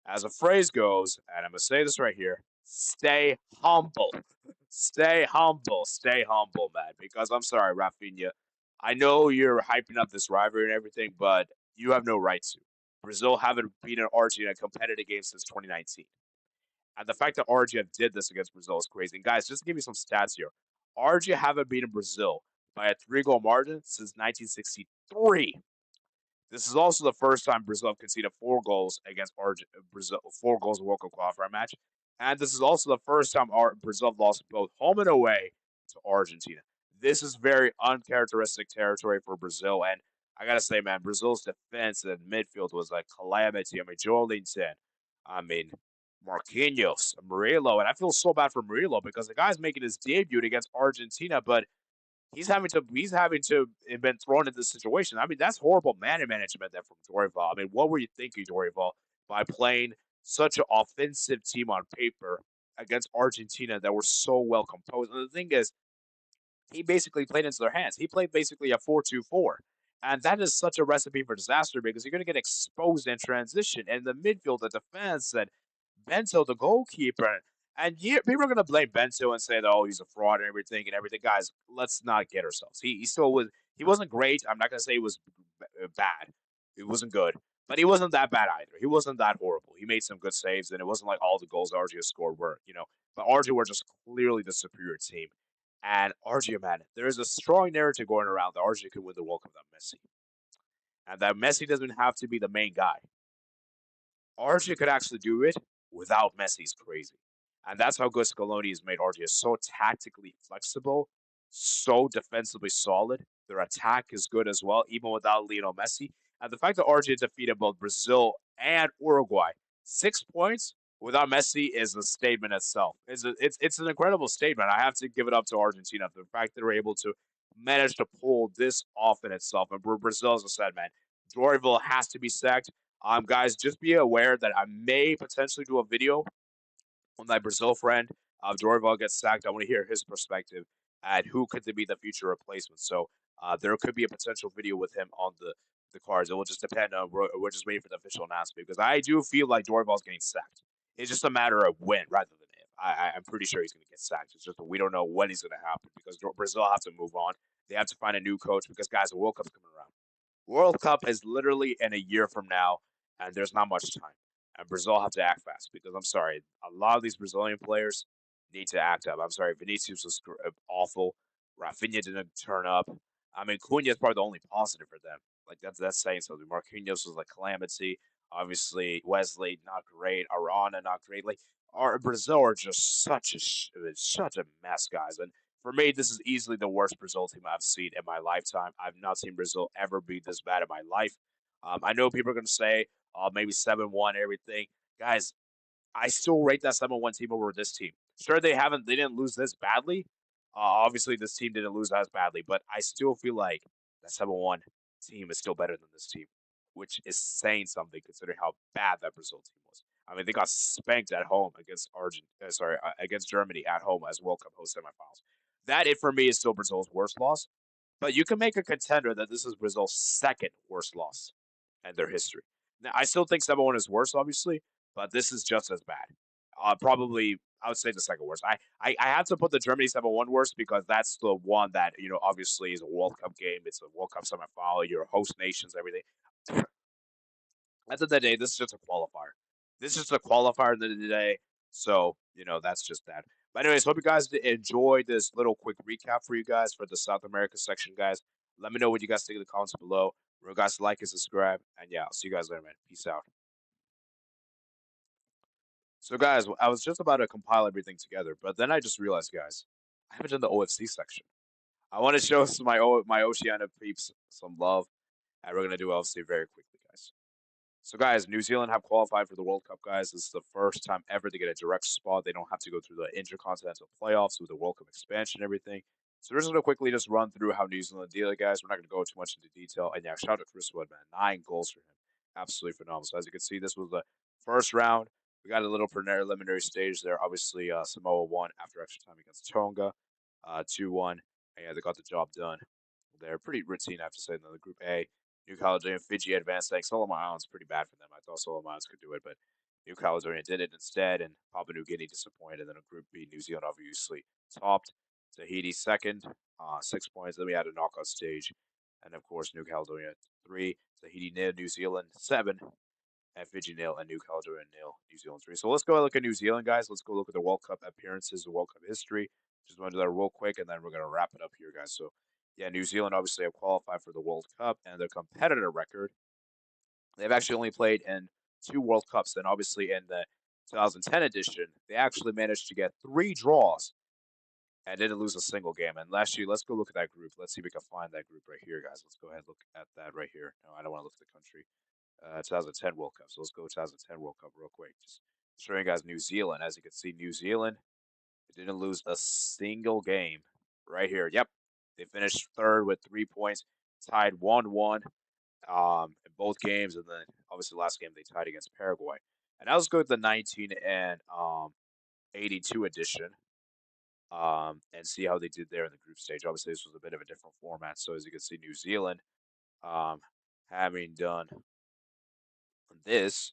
As a phrase goes, and I'm gonna say this right here: stay humble, stay humble, stay humble, man. Because I'm sorry, Rafinha. I know you're hyping up this rivalry and everything, but you have no right to. Brazil haven't beaten Argentina in a competitive game since 2019. And the fact that Argentina did this against Brazil is crazy. And guys, just to give you some stats here, Argentina haven't beaten Brazil by a 3-goal margin since 1963. This is also the first time Brazil have conceded 4 goals against Brazil, 4 goals in a World Cup qualifier match. And this is also the first time Brazil have lost both home and away to Argentina. This is very uncharacteristic territory for Brazil. And I got to say, man, Brazil's defense and midfield was like calamity. I mean, Joelinton, I mean, Marquinhos, Murillo. And I feel so bad for Murillo because the guy's making his debut against Argentina, but he's having to been thrown into this situation. I mean, that's horrible man management there from Dorival. I mean, what were you thinking, Dorival, by playing such an offensive team on paper against Argentina that were so well composed? And the thing is, he basically played into their hands. He played basically a 4-2-4. And that is such a recipe for disaster because you're going to get exposed in transition. And the midfield, the defense, and Bento, the goalkeeper. And people are going to blame Bento and say that, oh, he's a fraud and everything and everything. Guys, let's not get ourselves. He still was. He wasn't great. I'm not going to say he was bad. He wasn't good. But he wasn't that bad either. He wasn't that horrible. He made some good saves, and it wasn't like all the goals Argentina scored were. But Argentina were just clearly the superior team. And Argentina, man, there is a strong narrative going around that Argentina could win the World Cup without Messi. And that Messi doesn't have to be the main guy. Argentina could actually do it without Messi is crazy. And that's how good Scaloni has made Argentina so tactically flexible, so defensively solid. Their attack is good as well, even without Lionel Messi. And the fact that Argentina defeated both Brazil and Uruguay, 6 points without Messi is a statement itself. It's an incredible statement. I have to give it up to Argentina. The fact that they're able to manage to pull this off in itself. And Brazil, as I said, man, Dorival has to be sacked. Guys, just be aware that I may potentially do a video on my Brazil friend. Dorival gets sacked. I want to hear his perspective and who could be the future replacement. So there could be a potential video with him on the cards. It will just depend on. We're just waiting for the official announcement because I do feel like Dorival's getting sacked. It's just a matter of when rather than if. I'm pretty sure he's going to get sacked. It's just we don't know when he's going to happen because Brazil have to move on. They have to find a new coach because guys, the World Cup's coming around. World Cup is literally in a year from now, and there's not much time. And Brazil have to act fast because I'm sorry, a lot of these Brazilian players need to act up. I'm sorry, Vinicius was awful. Rafinha didn't turn up. I mean, Cunha is probably the only positive for them. Like that's saying something. Marquinhos was like calamity. Obviously, Wesley not great. Arana not great. Like our Brazil are just such a mess, guys. And For me, this is easily the worst Brazil team I've seen in my lifetime. I've not seen Brazil ever be this bad in my life. I know people are going to say, maybe 7-1, everything. Guys, I still rate that 7-1 team over this team. Sure, they didn't lose this badly. Obviously, this team didn't lose as badly, but I still feel like that 7-1 team is still better than this team, which is saying something considering how bad that Brazil team was. I mean, they got spanked at home against against Germany at home as World Cup host semifinals. That, it for me, is still Brazil's worst loss. But you can make a contender that this is Brazil's second worst loss in their history. Now, I still think 7-1 is worse, obviously, but this is just as bad. Probably, I would say the second worst. I have to put the Germany 7-1 worst because that's the one that, obviously is a World Cup game. It's a World Cup semifinal. Your host nations, everything. At the end of the day, this is just a qualifier. This is just a qualifier at the end of the day. So, that's just that. But anyways, hope you guys enjoyed this little quick recap for you guys for the South America section, guys. Let me know what you guys think in the comments below. Remember, guys, to like and subscribe. And yeah, I'll see you guys later, man. Peace out. So, guys, I was just about to compile everything together, but then I just realized, guys, I haven't done the OFC section. I want to show some my Oceania peeps some love, and we're gonna do OFC very quickly, guys. So, guys, New Zealand have qualified for the World Cup, guys. This is the first time ever they get a direct spot. They don't have to go through the intercontinental playoffs with the World Cup expansion and everything. So, we're just going to quickly just run through how New Zealand did it, guys. We're not going to go too much into detail. And yeah, shout out to Chris Wood, man. 9 goals for him. Absolutely phenomenal. So, as you can see, this was the first round. We got a little preliminary stage there. Obviously, Samoa won after extra time against Tonga, 2-1. And yeah, they got the job done. They're pretty routine, I have to say, in the Group A. New Caledonia, Fiji advanced. Thanks. Solomon Islands pretty bad for them. I thought Solomon Islands could do it, but New Caledonia did it instead, and Papua New Guinea disappointed. And then in Group B, New Zealand obviously topped. Tahiti second, 6 points. Then we had a knockout stage, and of course New Caledonia 3, Tahiti 0, New Zealand 7, and Fiji 0, and New Caledonia 0, New Zealand 3. So let's go look at New Zealand, guys. Let's go look at the World Cup appearances, the World Cup history. Just want to do that real quick, and then we're gonna wrap it up here, guys. So yeah, New Zealand obviously have qualified for the World Cup, and their competitor record, they've actually only played in 2 World Cups, and obviously in the 2010 edition, they actually managed to get 3 draws and didn't lose a single game. And last year, let's go look at that group. Let's see if we can find that group right here, guys. Let's go ahead and look at that right here. No, I don't want to look at the country. 2010 World Cup. So let's go 2010 World Cup real quick. Just showing you guys New Zealand. As you can see, New Zealand didn't lose a single game right here. Yep. They finished third with 3 points, tied 1-1 in both games, and then obviously last game they tied against Paraguay. And now let's go with the 19 and 82 edition and see how they did there in the group stage. Obviously, this was a bit of a different format. So as you can see, New Zealand having done this,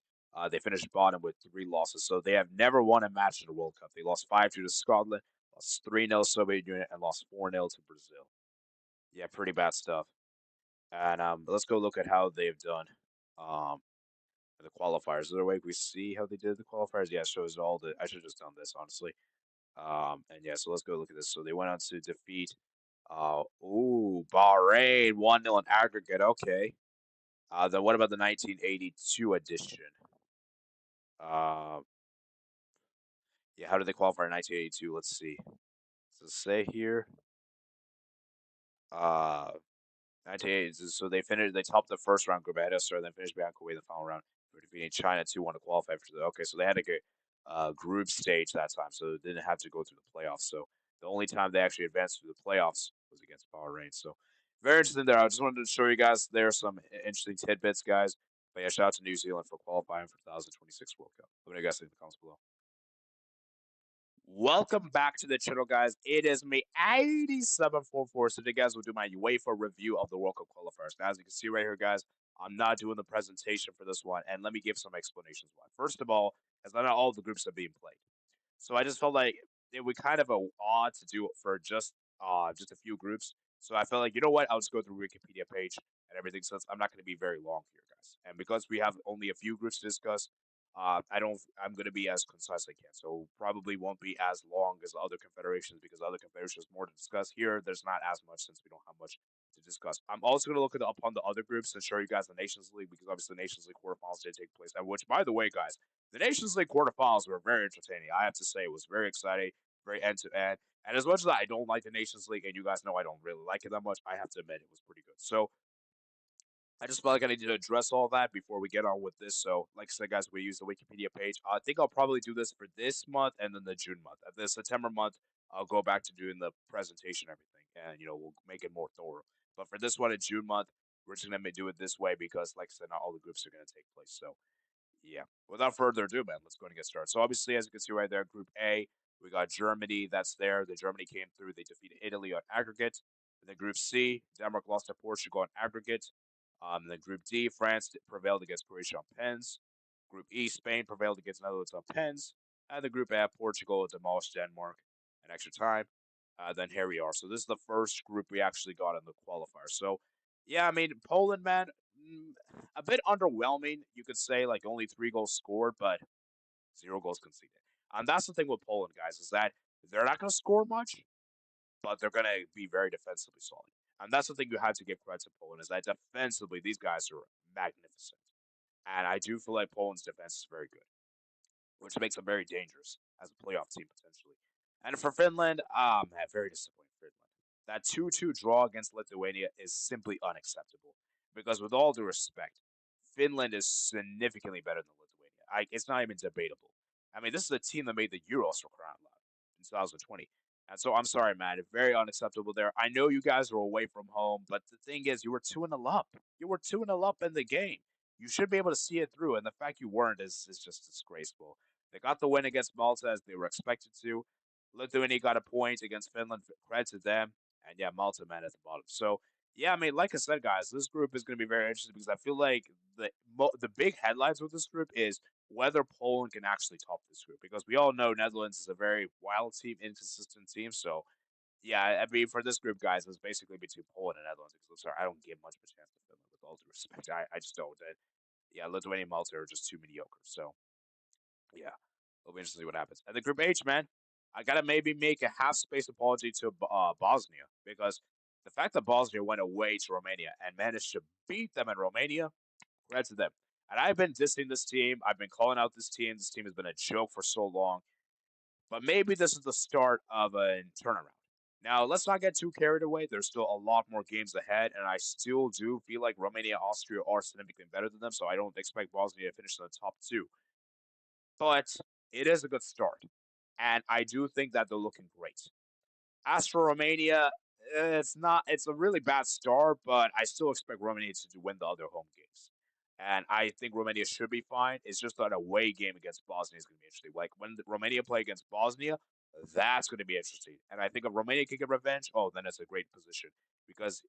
they finished bottom with 3 losses. So they have never won a match in the World Cup. They lost 5-2 to Scotland, lost 3-0 Soviet Union, and lost 4-0 to Brazil. Yeah, pretty bad stuff. And let's go look at how they've done the qualifiers. Is there a way we see how they did the qualifiers? Yeah, it shows all the. I should have just done this, honestly. And yeah, so let's go look at this. So they went on to defeat Bahrain 1-0 in aggregate. Okay. Then what about the 1982 edition? Uh, yeah, how did they qualify in 1982? Let's see. So say here. 1980. So they finished. They topped the first round group ahead of us, then finished behind Kuwait in the final round. For defeating China 2-1 to qualify for the. Okay, so they had to get group stage that time, so they didn't have to go through the playoffs. So the only time they actually advanced through the playoffs was against Bahrain. So very interesting there. I just wanted to show you guys there are some interesting tidbits, guys. But yeah, shout out to New Zealand for qualifying for 2026 World Cup. Let me know you guys think in the comments below. Welcome back to the channel, guys. It is me, 8744. So today, guys, we'll do my UEFA review of the World Cup qualifiers. Now, as you can see right here, guys, I'm not doing the presentation for this one, and let me give some explanations why. First of all, as not all the groups are being played, so I just felt like it would kind of be odd to do it for just a few groups. So I felt like, you know what, I'll just go through Wikipedia page and everything, since I'm not going to be very long here, guys. And because we have only a few groups to discuss, I'm going to be as concise as I can. So probably won't be as long as the other confederations, because other confederations more to discuss. Here, there's not as much since we don't have much to discuss. I'm also going to look upon the other groups and show you guys the Nations League, because obviously the Nations League quarterfinals did take place. And which, by the way, guys, the Nations League quarterfinals were very entertaining. I have to say, it was very exciting, very end to end. And as much as I don't like the Nations League, and you guys know I don't really like it that much, I have to admit it was pretty good. So I just felt like I needed to address all that before we get on with this. So, like I said, guys, we use the Wikipedia page. I think I'll probably do this for this month and then the June month. At the September month, I'll go back to doing the presentation, and everything, and we'll make it more thorough. But for this one in June month, we're just gonna do it this way because, like I said, not all the groups are gonna take place. So yeah. Without further ado, man, let's go and get started. So obviously, as you can see right there, Group A, we got Germany. That's there. The Germany came through. They defeated Italy on aggregate. And then Group C, Denmark lost to Portugal on aggregate. Then Group D, France prevailed against Croatia on pens. Group E, Spain prevailed against Netherlands on pens. And the Group F, Portugal demolished Denmark in extra time. Then here we are. So this is the first group we actually got in the qualifier. So yeah, I mean Poland, man, a bit underwhelming. You could say like only 3 goals scored, but 0 goals conceded. And that's the thing with Poland, guys, is that they're not going to score much, but they're going to be very defensively solid. And that's the thing you have to give credit to Poland is that defensively these guys are magnificent. And I do feel like Poland's defense is very good, which makes them very dangerous as a playoff team potentially. And for Finland, man, very disappointing Finland. That 2-2 draw against Lithuania is simply unacceptable. Because with all due respect, Finland is significantly better than Lithuania. It's not even debatable. I mean, this is a team that made the Euros for crying out loud in 2020. And so I'm sorry, man. It's very unacceptable there. I know you guys are away from home, but the thing is, you were 2-0 up. You were 2-0 up in the game. You should be able to see it through, and the fact you weren't is just disgraceful. They got the win against Malta as they were expected to. Lithuania got a point against Finland. Credit to them. And yeah, Malta, man, at the bottom. So yeah, I mean, like I said, guys, this group is going to be very interesting because I feel like the big headlines with this group is whether Poland can actually top this group because we all know Netherlands is a very wild team, inconsistent team. So yeah, I mean, for this group, guys, it's basically between Poland and Netherlands. Because I'm sorry, I don't give much of a chance to Finland with all due respect. I just don't. And yeah, Lithuania and Malta are just too mediocre. So yeah, it'll be interesting to see what happens. And the Group H, man, I gotta maybe make a half space apology to Bosnia because the fact that Bosnia went away to Romania and managed to beat them in Romania, credit to them. And I've been dissing this team. I've been calling out this team. This team has been a joke for so long. But maybe this is the start of a turnaround. Now, let's not get too carried away. There's still a lot more games ahead, and I still do feel like Romania, Austria are significantly better than them, so I don't expect Bosnia to finish in the top two. But it is a good start, and I do think that they're looking great. As for Romania, it's not. It's a really bad start, but I still expect Romania to win the other home games, and I think Romania should be fine. It's just that away game against Bosnia is going to be interesting. Like when Romania play against Bosnia, that's going to be interesting. And I think if Romania can get revenge, oh, then it's a great position because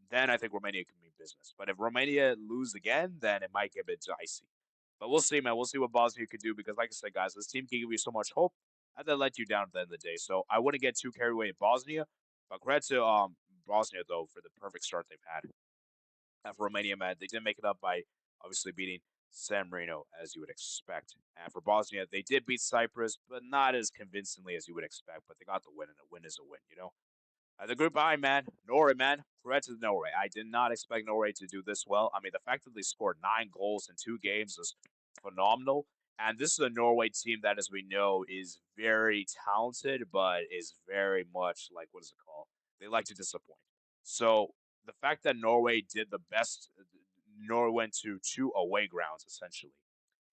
then I think Romania can mean business. But if Romania lose again, then it might get a bit dicey. But we'll see, man. We'll see what Bosnia could do because, like I said, guys, this team can give you so much hope and then let you down at the end of the day. So I wouldn't get too carried away in Bosnia. But credit to Bosnia though for the perfect start they've had. And for Romania, man, they did make it up by obviously beating San Marino as you would expect. And for Bosnia, they did beat Cyprus, but not as convincingly as you would expect. But they got the win, and a win is a win, you know. The Group I, man, Norway, man, credit to Norway. I did not expect Norway to do this well. I mean, the fact that they scored 9 goals in 2 games is phenomenal. And this is a Norway team that, as we know, is very talented, but is very much like, what is it called? They like to disappoint. So the fact that Norway did the best, Norway went to 2 away grounds, essentially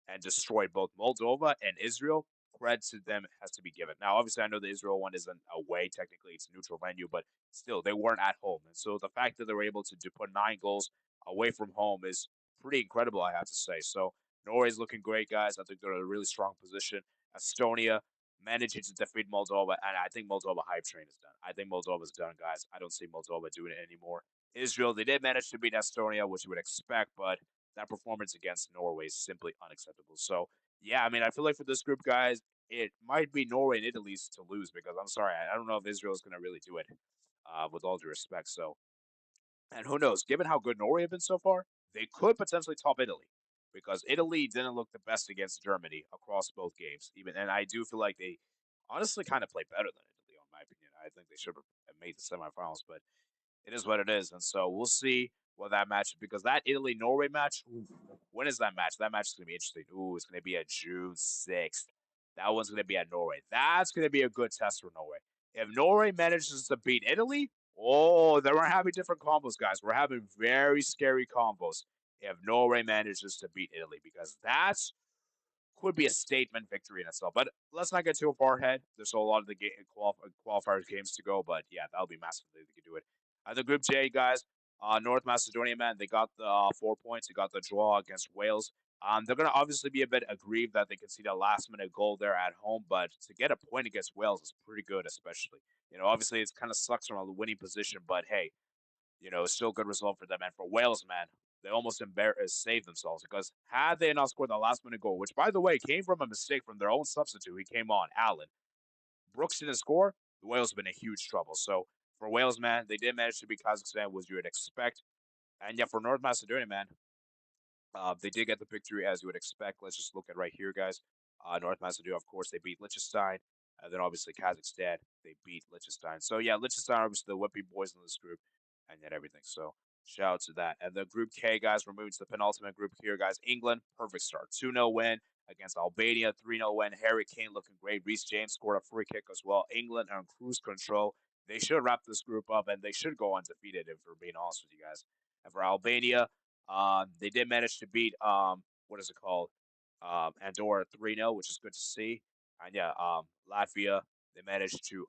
and destroyed both Moldova and Israel. Credit to them has to be given. Now, obviously, I know the Israel one isn't away. Technically, it's a neutral venue, but still, they weren't at home. And so the fact that they were able to put 9 goals away from home is pretty incredible, I have to say. So Norway's looking great, guys. I think they're in a really strong position. Estonia managing to defeat Moldova, and I think Moldova hype train is done. I think Moldova's done, guys. I don't see Moldova doing it anymore. Israel, they did manage to beat Estonia, which you would expect, but that performance against Norway is simply unacceptable. So, yeah, I mean, I feel like for this group, guys, it might be Norway and Italy's to lose because I'm sorry, I don't know if Israel is going to really do it, with all due respect. So, and who knows, given how good Norway have been so far, they could potentially top Italy because Italy didn't look the best against Germany across both games. And I do feel like they honestly kind of played better than Italy, in my opinion. I think they should have made the semifinals, but it is what it is. And so we'll see what that match because that Italy Norway match, ooh, when is that match? That match is gonna be interesting. Ooh, it's gonna be at June 6th. That one's gonna be at Norway. That's gonna be a good test for Norway. If Norway manages to beat Italy, oh, then we're having different combos, guys. We're having very scary combos if Norway manages to beat Italy, because that's could be a statement victory in itself. But let's not get too far ahead. There's a lot of the qualifiers games to go, but yeah, that'll be massive if they can do it. The Group J, guys, North Macedonia, man, they got the 4 points. They got the draw against Wales. They're going to obviously be a bit aggrieved that they conceded a last-minute goal there at home, but to get a point against Wales is pretty good, especially. Obviously, it's kind of sucks from a winning position, but hey, it's still a good result for them. And for Wales, man, they almost saved themselves, because had they not scored the last-minute goal, which, by the way, came from a mistake from their own substitute, he came on, Allen. Brooks didn't score, the Wales have been in huge trouble. So for Wales, man, they did manage to beat Kazakhstan, as you would expect. And yeah, for North Macedonia, man, they did get the victory as you would expect. Let's just look at right here, guys. North Macedonia, of course, they beat Liechtenstein. And then obviously Kazakhstan, they beat Liechtenstein. So yeah, Liechtenstein, obviously the whipping boys in this group, and then everything. So shout out to that. And the Group K, guys, we're moving to the penultimate group here, guys. England, perfect start. 2-0 win against Albania, 3-0 win. Harry Kane looking great. Reece James scored a free kick as well. England are on cruise control. They should wrap this group up, and they should go undefeated, if we're being honest with you guys. And for Albania, they did manage to beat what is it called? Andorra 3-0, which is good to see. And yeah, Latvia, they managed to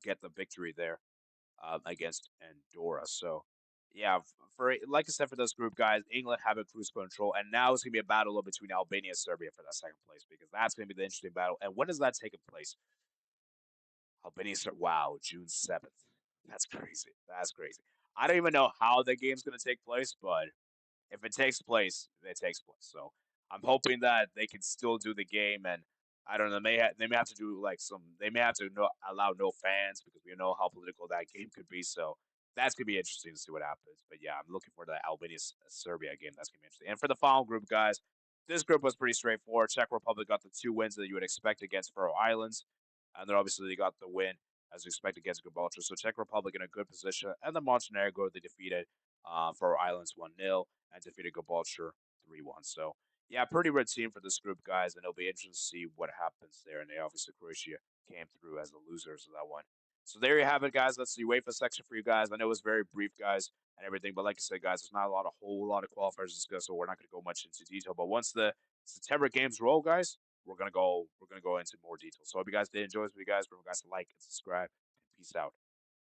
get the victory there against Andorra. So yeah, for like I said, for those group guys, England have a cruise control, and now it's gonna be a battle between Albania and Serbia for that second place, because that's gonna be the interesting battle. And when is that taking place? Albania, wow, June 7th. That's crazy. That's crazy. I don't even know how the game's gonna take place, but if it takes place, it takes place. So I'm hoping that they can still do the game, and I don't know. They may have to do like some. They may have to allow no fans, because we know how political that game could be. So that's gonna be interesting to see what happens. But yeah, I'm looking forward to the Albania Serbia game. That's gonna be interesting. And for the final group, guys, this group was pretty straightforward. Czech Republic got the 2 wins that you would expect against Faroe Islands, and then obviously they got the win as expected against Gibraltar. So Czech Republic in a good position, and then Montenegro, they defeated Faroe Islands 1-0 and defeated Gibraltar 3-1. So yeah, pretty red team for this group, guys, and it'll be interesting to see what happens there. And they obviously Croatia came through as the losers of that one. So there you have it, guys. That's the UEFA section for you guys. I know it was very brief, guys, and everything, but like I said, guys, there's not a whole lot of qualifiers to discuss, so we're not going to go much into detail. But once the September games roll, guys, we're gonna go into more detail. So I hope you guys did enjoy this video, guys. Remember, guys, to like and subscribe, and peace out.